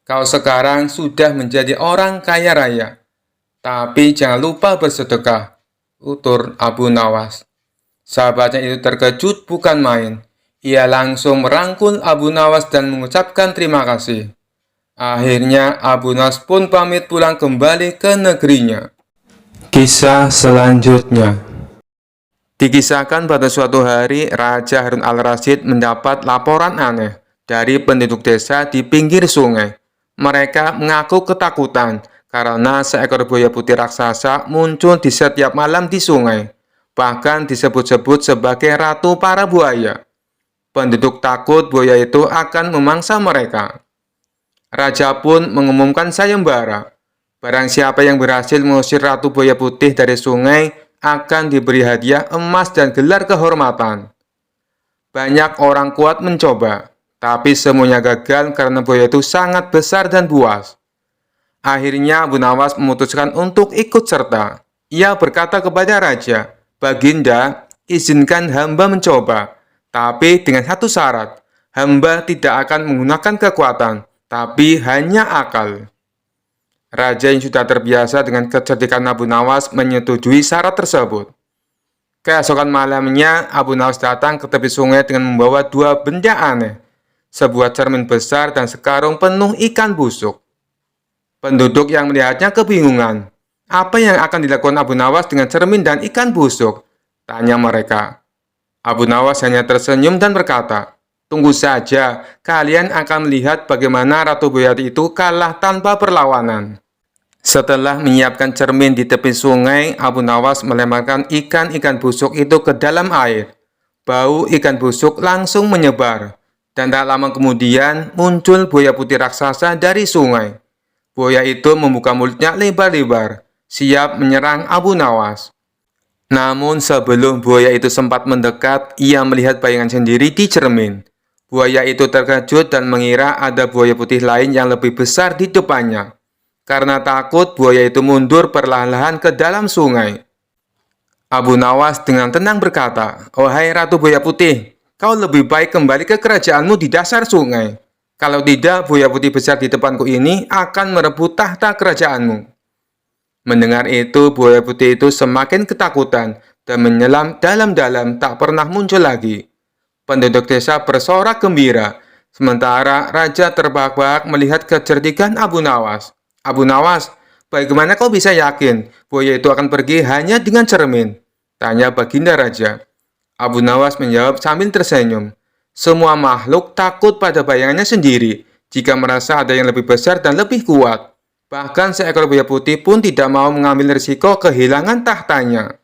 Kau sekarang sudah menjadi orang kaya raya. Tapi jangan lupa bersedekah, utur Abu Nawas. Sahabatnya itu terkejut bukan main. Ia langsung merangkul Abu Nawas dan mengucapkan terima kasih. Akhirnya Abu Nawas pun pamit pulang kembali ke negerinya. Kisah selanjutnya. Dikisahkan pada suatu hari, Raja Harun al-Rasyid mendapat laporan aneh dari penduduk desa di pinggir sungai. Mereka mengaku ketakutan karena seekor buaya putih raksasa muncul di setiap malam di sungai, bahkan disebut-sebut sebagai ratu para buaya. Penduduk takut buaya itu akan memangsa mereka. Raja pun mengumumkan sayembara. Barang siapa yang berhasil mengusir ratu buaya putih dari sungai akan diberi hadiah emas dan gelar kehormatan. Banyak orang kuat mencoba, tapi semuanya gagal karena buaya itu sangat besar dan buas. Akhirnya Abu Nawas memutuskan untuk ikut serta. Ia berkata kepada raja, "Baginda, izinkan hamba mencoba, tapi dengan satu syarat, hamba tidak akan menggunakan kekuatan, tapi hanya akal." Raja yang sudah terbiasa dengan kecerdikan Abu Nawas menyetujui syarat tersebut. Keesokan malamnya, Abu Nawas datang ke tepi sungai dengan membawa dua benda aneh, sebuah cermin besar dan sekarung penuh ikan busuk. Penduduk yang melihatnya kebingungan. Apa yang akan dilakukan Abu Nawas dengan cermin dan ikan busuk? Tanya mereka. Abu Nawas hanya tersenyum dan berkata, "Tunggu saja, kalian akan melihat bagaimana Ratu Buaya itu kalah tanpa perlawanan." Setelah menyiapkan cermin di tepi sungai, Abu Nawas melemparkan ikan-ikan busuk itu ke dalam air. Bau ikan busuk langsung menyebar, dan tak lama kemudian muncul buaya putih raksasa dari sungai. Buaya itu membuka mulutnya lebar-lebar, siap menyerang Abu Nawas. Namun sebelum buaya itu sempat mendekat, ia melihat bayangan sendiri di cermin. Buaya itu terkejut dan mengira ada buaya putih lain yang lebih besar di depannya. Karena takut, buaya itu mundur perlahan-lahan ke dalam sungai. Abu Nawas dengan tenang berkata, "Wahai Ratu Buaya Putih, kau lebih baik kembali ke kerajaanmu di dasar sungai. Kalau tidak, buaya putih besar di depanku ini akan merebut tahta kerajaanmu." Mendengar itu, buaya putih itu semakin ketakutan dan menyelam dalam-dalam tak pernah muncul lagi. Penduduk desa bersorak gembira, sementara raja terbahak-bahak melihat kecerdikan Abu Nawas. "Abu Nawas, bagaimana kau bisa yakin buaya itu akan pergi hanya dengan cermin?" tanya baginda raja. Abu Nawas menjawab sambil tersenyum. "Semua makhluk takut pada bayangannya sendiri jika merasa ada yang lebih besar dan lebih kuat. Bahkan seekor buaya putih pun tidak mau mengambil risiko kehilangan tahtanya."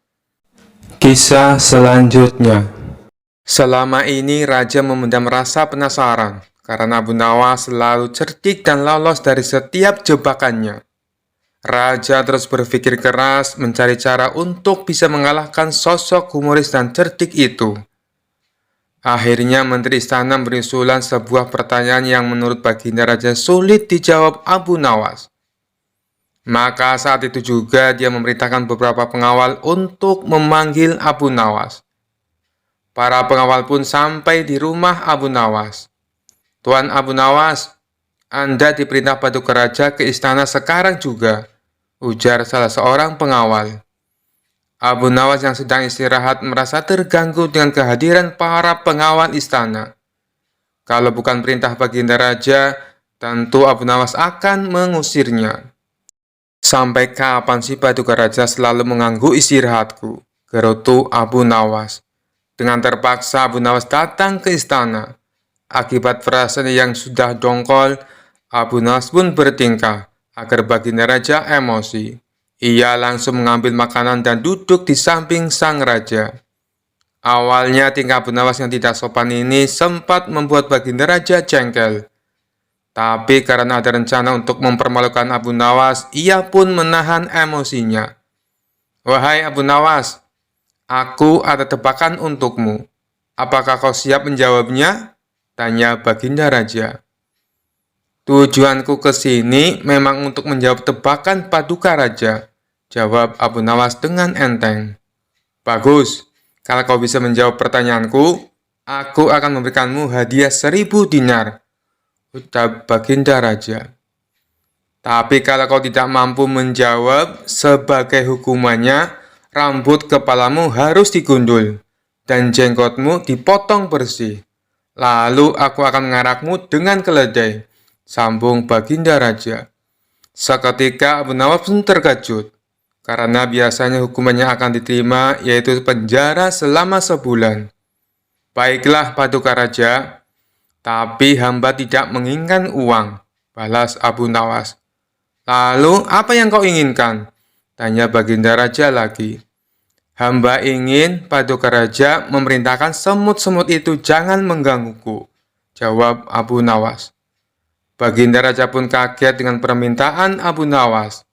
Kisah selanjutnya. Selama ini raja memendam rasa penasaran karena Abu Nawas selalu cerdik dan lolos dari setiap jebakannya. Raja terus berpikir keras mencari cara untuk bisa mengalahkan sosok humoris dan cerdik itu. Akhirnya Menteri Istana berusulan sebuah pertanyaan yang menurut baginda raja sulit dijawab Abu Nawas. Maka saat itu juga dia memerintahkan beberapa pengawal untuk memanggil Abu Nawas. Para pengawal pun sampai di rumah Abu Nawas. "Tuan Abu Nawas, Anda diperintah paduka raja ke istana sekarang juga," ujar salah seorang pengawal. Abu Nawas yang sedang istirahat merasa terganggu dengan kehadiran para pengawal istana. Kalau bukan perintah baginda raja, tentu Abu Nawas akan mengusirnya. "Sampai kapan sih paduka raja selalu mengganggu istirahatku?" gerutu Abu Nawas. Dengan terpaksa Abu Nawas datang ke istana. Akibat perasaan yang sudah dongkol, Abu Nawas pun bertingkah agar baginda raja emosi. Ia langsung mengambil makanan dan duduk di samping sang raja. Awalnya tingkah Abu Nawas yang tidak sopan ini sempat membuat baginda raja jengkel. Tapi karena ada rencana untuk mempermalukan Abu Nawas, ia pun menahan emosinya. "Wahai Abu Nawas, aku ada tebakan untukmu. Apakah kau siap menjawabnya?" tanya baginda raja. "Tujuanku ke sini memang untuk menjawab tebakan paduka raja," jawab Abu Nawas dengan enteng. "Bagus, kalau kau bisa menjawab pertanyaanku, aku akan memberikanmu hadiah 1000 dinar, ucap baginda raja. "Tapi kalau kau tidak mampu menjawab, sebagai hukumannya, rambut kepalamu harus digundul dan jenggotmu dipotong bersih. Lalu aku akan mengarakmu dengan keledai," sambung baginda raja. Seketika Abu Nawas pun terkejut, karena biasanya hukumannya akan diterima yaitu penjara selama sebulan. "Baiklah paduka raja, tapi hamba tidak menginginkan uang," balas Abu Nawas. Lalu, apa yang kau inginkan? Tanya baginda raja lagi. Hamba ingin paduka raja memerintahkan semut-semut itu jangan menggangguku, jawab Abu Nawas. Baginda raja pun kaget dengan permintaan Abu Nawas.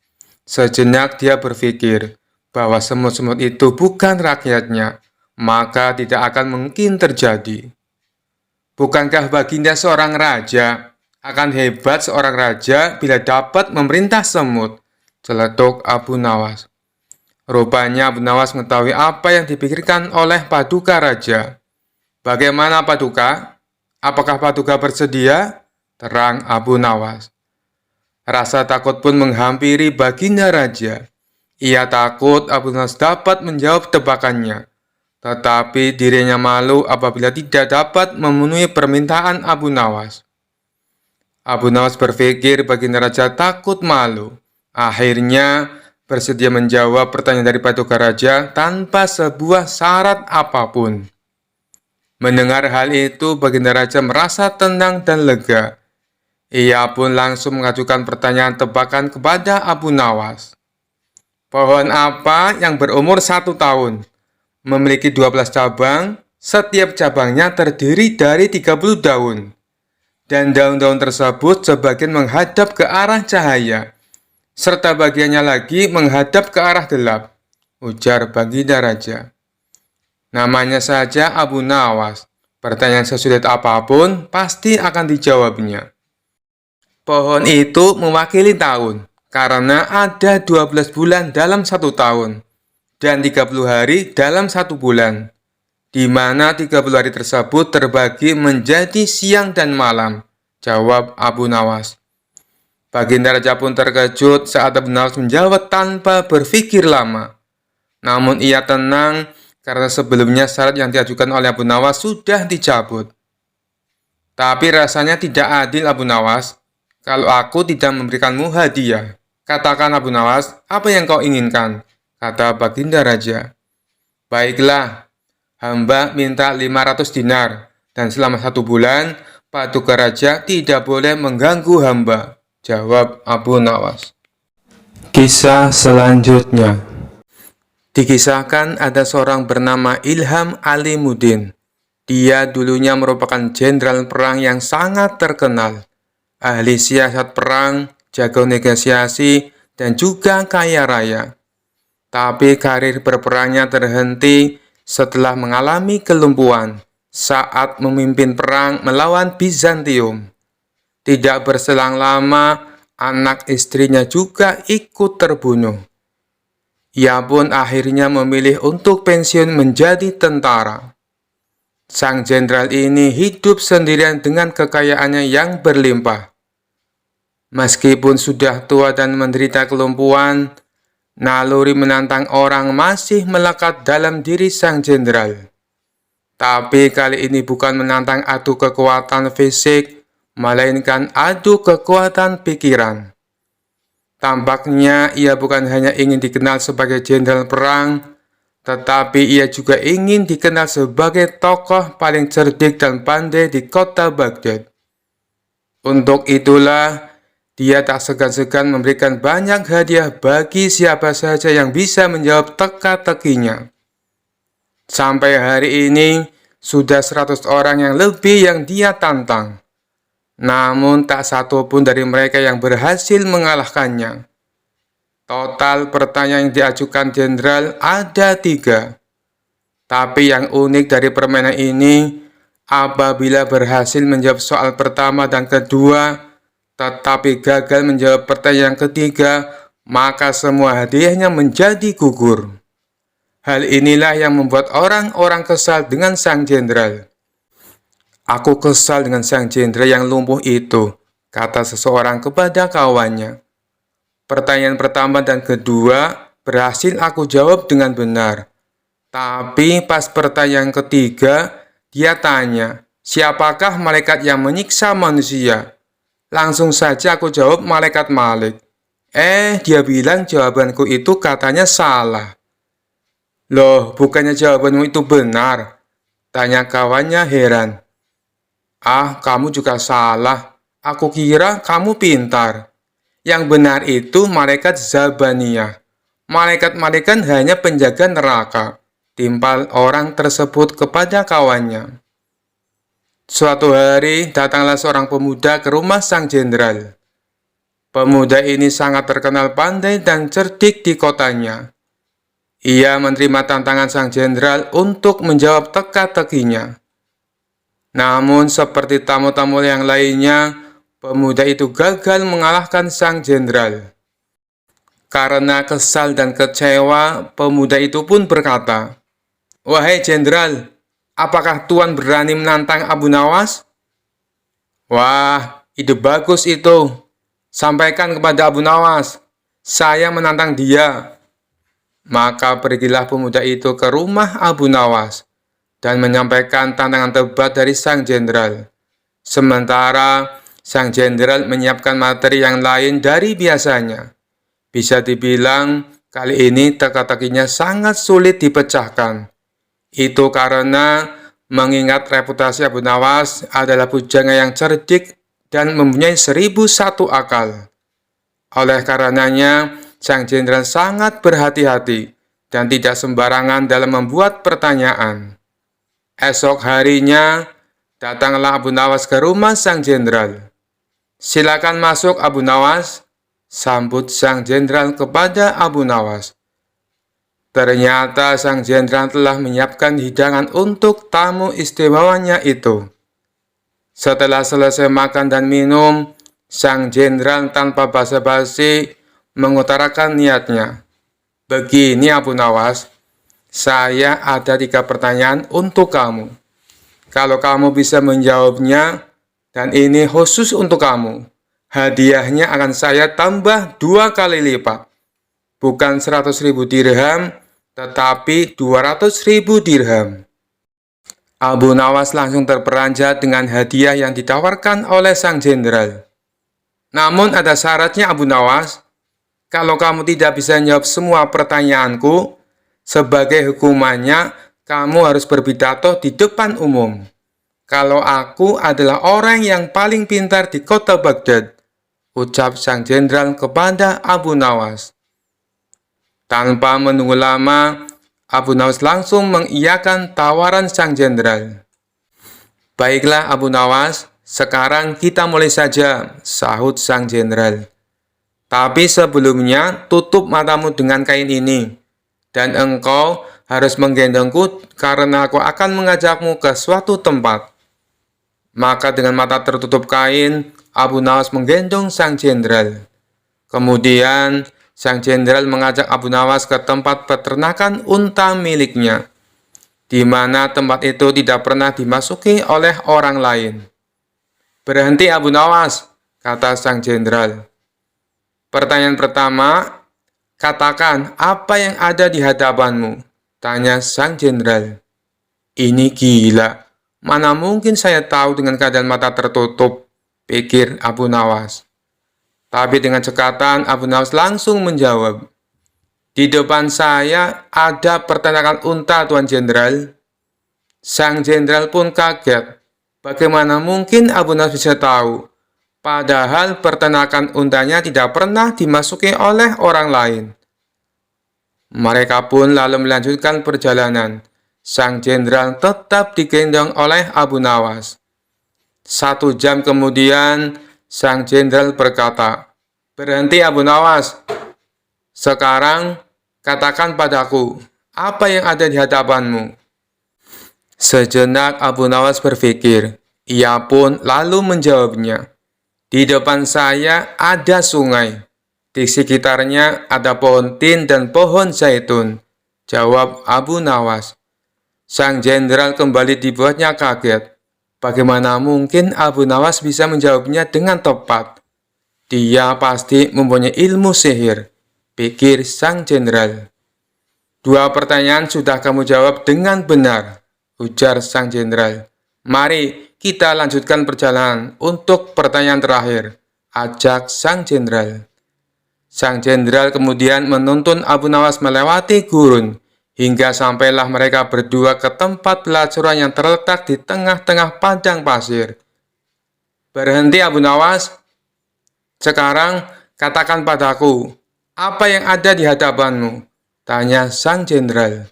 Sejenak dia berpikir bahwa semut-semut itu bukan rakyatnya, maka tidak akan mungkin terjadi. Bukankah baginda seorang raja? Akan hebat seorang raja bila dapat memerintah semut, celetuk Abu Nawas. Rupanya Abu Nawas mengetahui apa yang dipikirkan oleh paduka raja. Bagaimana paduka? Apakah paduka bersedia? Terang Abu Nawas. Rasa takut pun menghampiri baginda raja. Ia takut Abu Nawas dapat menjawab tebakannya. Tetapi dirinya malu apabila tidak dapat memenuhi permintaan Abu Nawas. Abu Nawas berpikir baginda raja takut malu. Akhirnya bersedia menjawab pertanyaan dari paduka raja tanpa sebuah syarat apapun. Mendengar hal itu, baginda raja merasa tenang dan lega. Ia pun langsung mengajukan pertanyaan tebakan kepada Abu Nawas. Pohon apa yang berumur 1 tahun, memiliki 12 cabang, setiap cabangnya terdiri dari 30 daun, dan daun-daun tersebut sebagian menghadap ke arah cahaya, serta bagiannya lagi menghadap ke arah gelap, ujar baginda raja. Namanya saja Abu Nawas, pertanyaan sesulit apapun pasti akan dijawabnya. Pohon itu mewakili tahun, karena ada 12 bulan dalam 1 tahun, dan 30 hari dalam 1 bulan, di mana 30 hari tersebut terbagi menjadi siang dan malam, jawab Abu Nawas. Baginda raja pun terkejut saat Abu Nawas menjawab tanpa berpikir lama. Namun ia tenang karena sebelumnya syarat yang diajukan oleh Abu Nawas sudah dicabut. Tapi rasanya tidak adil Abu Nawas. Kalau aku tidak memberikanmu hadiah, katakan Abu Nawas, apa yang kau inginkan? Kata baginda raja. Baiklah, hamba minta 500 dinar, dan selama 1 bulan, paduka raja tidak boleh mengganggu hamba, jawab Abu Nawas. Kisah selanjutnya. Dikisahkan ada seorang bernama Ilham Alimuddin. Dia dulunya merupakan jenderal perang yang sangat terkenal. Ahli siasat perang, jago negosiasi, dan juga kaya raya. Tapi karir berperangnya terhenti setelah mengalami kelumpuhan saat memimpin perang melawan Bizantium. Tidak berselang lama, anak istrinya juga ikut terbunuh. Ia pun akhirnya memilih untuk pensiun menjadi tentara. Sang jenderal ini hidup sendirian dengan kekayaannya yang berlimpah. Meskipun sudah tua dan menderita kelumpuhan, naluri menantang orang masih melekat dalam diri sang jenderal. Tapi kali ini bukan menantang adu kekuatan fisik, melainkan adu kekuatan pikiran. Tampaknya ia bukan hanya ingin dikenal sebagai jenderal perang, tetapi ia juga ingin dikenal sebagai tokoh paling cerdik dan pandai di kota Baghdad. Untuk itulah, dia tak segan-segan memberikan banyak hadiah bagi siapa saja yang bisa menjawab teka-tekinya. Sampai hari ini, sudah 100 orang yang lebih yang dia tantang. Namun tak satu pun dari mereka yang berhasil mengalahkannya. Total pertanyaan yang diajukan jenderal ada 3. Tapi yang unik dari permainan ini, apabila berhasil menjawab soal pertama dan kedua, tetapi gagal menjawab pertanyaan yang ketiga, maka semua hadiahnya menjadi gugur. Hal inilah yang membuat orang-orang kesal dengan sang jenderal. Aku kesal dengan sang jenderal yang lumpuh itu, kata seseorang kepada kawannya. Pertanyaan pertama dan kedua berhasil aku jawab dengan benar. Tapi pas pertanyaan ketiga, dia tanya, siapakah malaikat yang menyiksa manusia? Langsung saja aku jawab malaikat Malik. Dia bilang jawabanku itu katanya salah. Loh, bukannya jawabanmu itu benar? Tanya kawannya heran. Kamu juga salah. Aku kira kamu pintar. Yang benar itu malaikat Zabaniyah. Malaikat-malaikat hanya penjaga neraka. Timpal orang tersebut kepada kawannya. Suatu hari datanglah seorang pemuda ke rumah sang jenderal. Pemuda ini sangat terkenal pandai dan cerdik di kotanya. Ia menerima tantangan sang jenderal untuk menjawab teka-tekinya. Namun seperti tamu-tamu yang lainnya, pemuda itu gagal mengalahkan sang jenderal. Karena kesal dan kecewa, pemuda itu pun berkata, "Wahai jenderal, apakah Tuan berani menantang Abu Nawas?" "Wah, ide bagus itu. Sampaikan kepada Abu Nawas, saya menantang dia." Maka pergilah pemuda itu ke rumah Abu Nawas dan menyampaikan tantangan debat dari sang jenderal. Sementara sang jenderal menyiapkan materi yang lain dari biasanya. Bisa dibilang kali ini teka-tekinya sangat sulit dipecahkan. Itu karena mengingat reputasi Abu Nawas adalah pujangga yang cerdik dan mempunyai 1001 akal. Oleh karenanya, sang jenderal sangat berhati-hati dan tidak sembarangan dalam membuat pertanyaan. Esok harinya, datanglah Abu Nawas ke rumah sang jenderal. "Silakan masuk Abu Nawas," sambut sang jenderal kepada Abu Nawas. Ternyata sang jenderal telah menyiapkan hidangan untuk tamu istimewanya itu. Setelah selesai makan dan minum, sang jenderal tanpa basa-basi mengutarakan niatnya. "Begini Abu Nawas, saya ada 3 pertanyaan untuk kamu. Kalau kamu bisa menjawabnya, dan ini khusus untuk kamu, hadiahnya akan saya tambah 2 kali lipat. Bukan 100.000 dirham, tetapi 200.000 dirham. Abu Nawas langsung terperanjat dengan hadiah yang ditawarkan oleh sang jenderal. "Namun ada syaratnya Abu Nawas. Kalau kamu tidak bisa menjawab semua pertanyaanku, sebagai hukumannya kamu harus berpidato di depan umum. Kalau aku adalah orang yang paling pintar di kota Baghdad," ucap sang jenderal kepada Abu Nawas. Tanpa menunggu lama, Abu Nawas langsung mengiyakan tawaran sang jenderal. "Baiklah Abu Nawas, sekarang kita mulai saja," sahut sang jenderal. "Tapi sebelumnya tutup matamu dengan kain ini, dan engkau harus menggendongku karena aku akan mengajakmu ke suatu tempat." Maka dengan mata tertutup kain, Abu Nawas menggendong sang jenderal. Kemudian, sang jenderal mengajak Abu Nawas ke tempat peternakan unta miliknya, di mana tempat itu tidak pernah dimasuki oleh orang lain. "Berhenti Abu Nawas," kata sang jenderal. "Pertanyaan pertama, katakan apa yang ada di hadapanmu," tanya sang jenderal. "Ini gila, mana mungkin saya tahu dengan keadaan mata tertutup," pikir Abu Nawas. Tapi dengan cekatan, Abu Nawas langsung menjawab, "Di depan saya ada peternakan unta, Tuan Jenderal." Sang jenderal pun kaget. Bagaimana mungkin Abu Nawas bisa tahu? Padahal peternakan untanya tidak pernah dimasuki oleh orang lain. Mereka pun lalu melanjutkan perjalanan. Sang jenderal tetap digendong oleh Abu Nawas. 1 jam kemudian, sang jenderal berkata, "Berhenti Abu Nawas. Sekarang katakan padaku, apa yang ada di hadapanmu?" Sejenak Abu Nawas berpikir. Ia pun lalu menjawabnya, "Di depan saya ada sungai. Di sekitarnya ada pohon tin dan pohon zaitun," jawab Abu Nawas. Sang jenderal kembali dibuatnya kaget. Bagaimana mungkin Abu Nawas bisa menjawabnya dengan tepat? Dia pasti mempunyai ilmu sihir, pikir sang jenderal. "2 pertanyaan sudah kamu jawab dengan benar," ujar sang jenderal. "Mari kita lanjutkan perjalanan untuk pertanyaan terakhir," ajak sang jenderal. Sang jenderal kemudian menuntun Abu Nawas melewati gurun, hingga sampailah mereka berdua ke tempat pelacuran yang terletak di tengah-tengah padang pasir. "Berhenti Abu Nawas. Sekarang Katakan padaku, apa yang ada di hadapanmu? Tanya sang jenderal.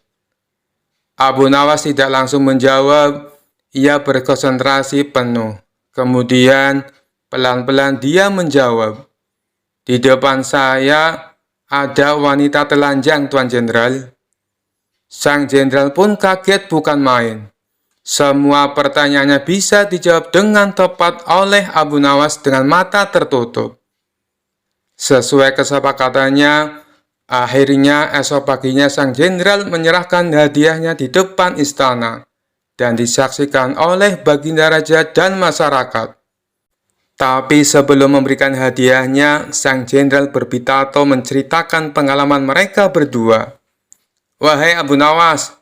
Abu Nawas tidak langsung menjawab, ia berkonsentrasi penuh. Kemudian, pelan-pelan dia menjawab, di depan saya ada wanita telanjang, Tuan Jenderal. Sang jenderal pun kaget bukan main. Semua pertanyaannya bisa dijawab dengan tepat oleh Abu Nawas dengan mata tertutup. Sesuai kesepakatannya, akhirnya esok paginya sang jenderal menyerahkan hadiahnya di depan istana dan disaksikan oleh Baginda Raja dan masyarakat. Tapi sebelum memberikan hadiahnya, sang jenderal berpitato menceritakan pengalaman mereka berdua. Wahai Abu Nawas,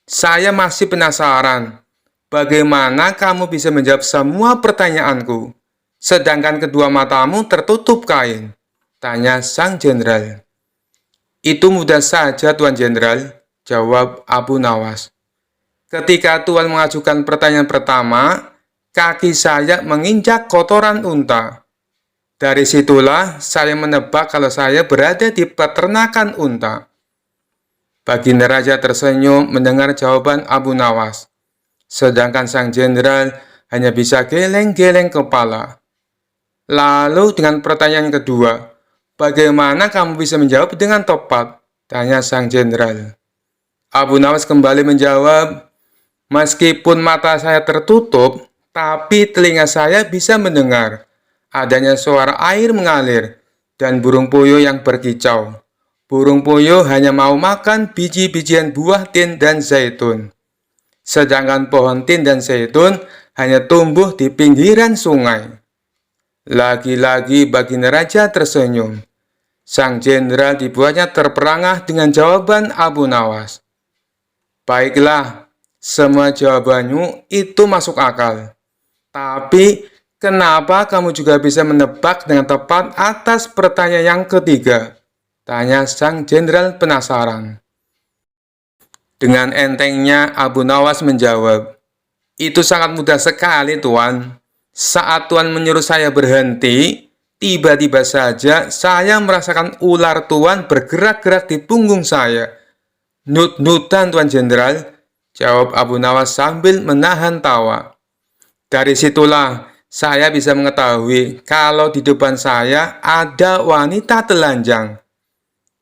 saya masih penasaran. Bagaimana kamu bisa menjawab semua pertanyaanku, sedangkan kedua matamu tertutup kain? Tanya sang jenderal. Itu mudah saja, Tuan Jenderal, jawab Abu Nawas. Ketika Tuan mengajukan pertanyaan pertama, kaki saya menginjak kotoran unta. Dari situlah saya menebak kalau saya berada di peternakan unta. Baginda Raja tersenyum mendengar jawaban Abu Nawas. Sedangkan sang jenderal hanya bisa geleng-geleng kepala. Lalu dengan pertanyaan kedua, bagaimana kamu bisa menjawab dengan tepat? Tanya sang jenderal. Abu Nawas kembali menjawab, meskipun mata saya tertutup, tapi telinga saya bisa mendengar adanya suara air mengalir dan burung puyuh yang berkicau. Burung puyuh hanya mau makan biji-bijian buah tin dan zaitun. Sedangkan pohon tin dan zaitun hanya tumbuh di pinggiran sungai. Lagi-lagi Baginda Raja tersenyum. Sang jenderal dibuatnya terperangah dengan jawaban Abu Nawas. Baiklah, semua jawabanmu itu masuk akal. Tapi, kenapa kamu juga bisa menebak dengan tepat atas pertanyaan yang ketiga? Tanya sang jenderal penasaran. Dengan entengnya Abu Nawas menjawab, itu sangat mudah sekali, Tuan. Saat Tuan menyuruh saya berhenti, tiba-tiba saja saya merasakan ular Tuan bergerak-gerak di punggung saya. Nut-nutan, Tuan Jenderal, jawab Abu Nawas sambil menahan tawa. Dari situlah saya bisa mengetahui kalau di depan saya ada wanita telanjang.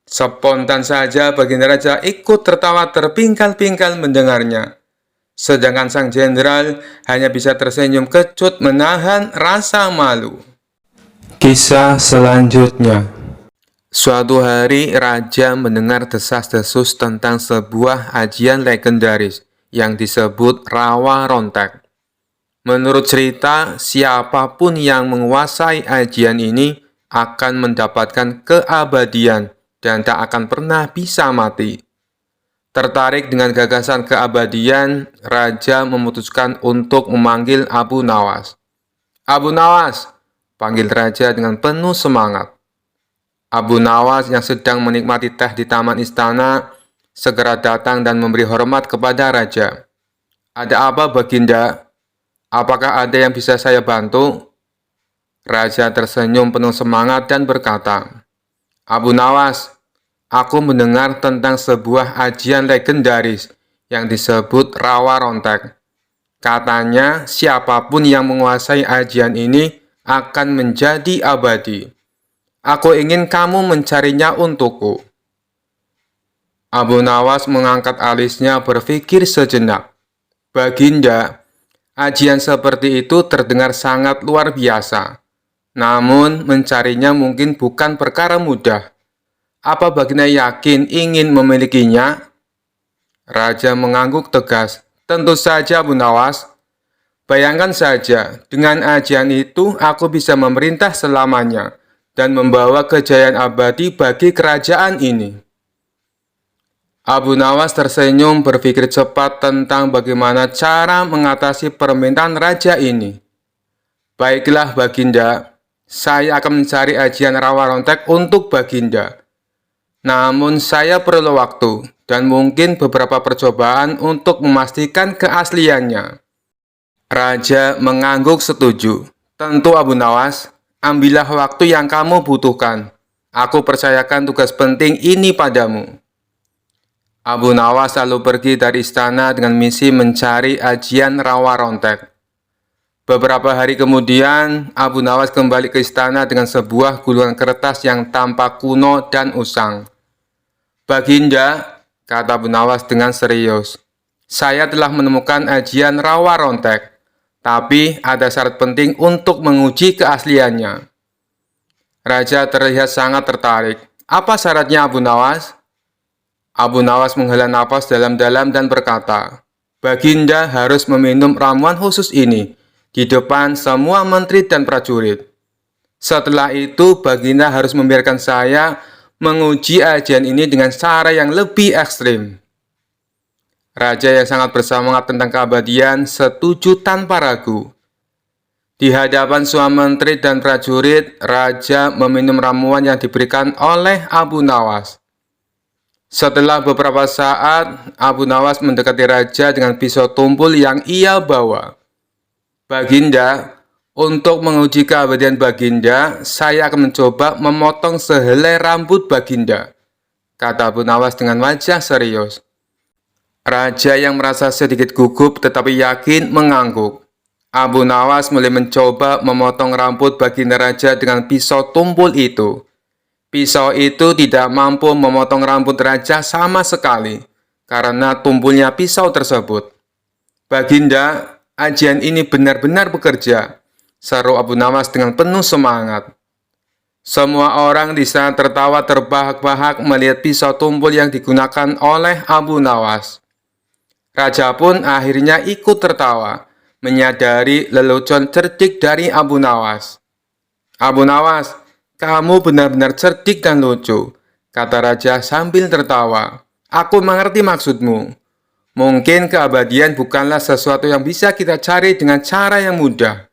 Spontan saja Baginda Raja ikut tertawa terpingkal-pingkal mendengarnya. Sedangkan sang jenderal hanya bisa tersenyum kecut menahan rasa malu. Kisah selanjutnya. Suatu hari Raja mendengar desas-desus tentang sebuah ajian legendaris yang disebut Rawa Rontek. Menurut cerita, siapapun yang menguasai ajian ini akan mendapatkan keabadian dan tak akan pernah bisa mati. Tertarik dengan gagasan keabadian, Raja memutuskan untuk memanggil Abu Nawas. Abu Nawas, panggil Raja dengan penuh semangat. Abu Nawas yang sedang menikmati teh di taman istana, segera datang dan memberi hormat kepada Raja. Ada apa, Baginda? Apakah ada yang bisa saya bantu? Raja tersenyum penuh semangat dan berkata, Abu Nawas, aku mendengar tentang sebuah ajian legendaris yang disebut Rawa Rontek. Katanya, siapapun yang menguasai ajian ini akan menjadi abadi. Aku ingin kamu mencarinya untukku. Abu Nawas mengangkat alisnya berpikir sejenak. Baginda, ajian seperti itu terdengar sangat luar biasa. Namun, mencarinya mungkin bukan perkara mudah. Apa Baginda yakin ingin memilikinya? Raja mengangguk tegas. Tentu saja, Abu Nawas. Bayangkan saja, dengan ajian itu aku bisa memerintah selamanya dan membawa kejayaan abadi bagi kerajaan ini. Abu Nawas tersenyum berpikir cepat tentang bagaimana cara mengatasi permintaan raja ini. Baiklah, Baginda. Saya akan mencari ajian Rawa Rontek untuk Baginda. Namun saya perlu waktu dan mungkin beberapa percobaan untuk memastikan keasliannya. Raja mengangguk setuju. Tentu Abu Nawas, Ambillah waktu yang kamu butuhkan. Aku percayakan tugas penting ini padamu. Abu Nawas lalu pergi dari istana dengan misi mencari ajian rawa rontek. Beberapa hari kemudian, Abu Nawas kembali ke istana dengan sebuah gulungan kertas yang tampak kuno dan usang. Baginda, kata Abu Nawas dengan serius, saya telah menemukan ajian rawa rontek, tapi ada syarat penting untuk menguji keasliannya. Raja terlihat sangat tertarik. Apa syaratnya, Abu Nawas? Abu Nawas menghela napas dalam-dalam dan berkata, Baginda harus meminum ramuan khusus ini di depan semua menteri dan prajurit. Setelah itu, Baginda harus membiarkan saya menguji ajian ini dengan cara yang lebih ekstrim. Raja yang sangat bersemangat tentang keabadian setuju tanpa ragu. Di hadapan semua menteri dan prajurit, Raja meminum ramuan yang diberikan oleh Abu Nawas. Setelah beberapa saat, Abu Nawas mendekati Raja dengan pisau tumpul yang ia bawa. Baginda, untuk menguji keabadian Baginda, saya akan mencoba memotong sehelai rambut Baginda, kata Abu Nawas dengan wajah serius. Raja yang merasa sedikit gugup tetapi yakin mengangguk. Abu Nawas mulai mencoba memotong rambut Baginda Raja dengan pisau tumpul itu. Pisau itu tidak mampu memotong rambut Raja sama sekali, karena tumpulnya pisau tersebut. Baginda, ajian ini benar-benar bekerja, seru Abu Nawas dengan penuh semangat. Semua orang di sana tertawa terbahak-bahak melihat pisau tumpul yang digunakan oleh Abu Nawas. Raja pun akhirnya ikut tertawa, menyadari lelucon cerdik dari Abu Nawas. Abu Nawas, kamu benar-benar cerdik dan lucu, kata Raja sambil tertawa. Aku mengerti maksudmu. Mungkin keabadian bukanlah sesuatu yang bisa kita cari dengan cara yang mudah.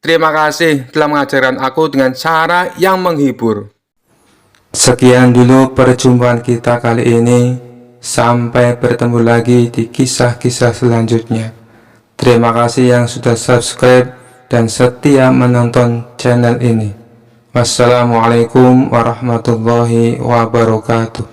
Terima kasih telah mengajarkan aku dengan cara yang menghibur. Sekian dulu perjumpaan kita kali ini. Sampai bertemu lagi di kisah-kisah selanjutnya. Terima kasih yang sudah subscribe dan setia menonton channel ini. Wassalamualaikum warahmatullahi wabarakatuh.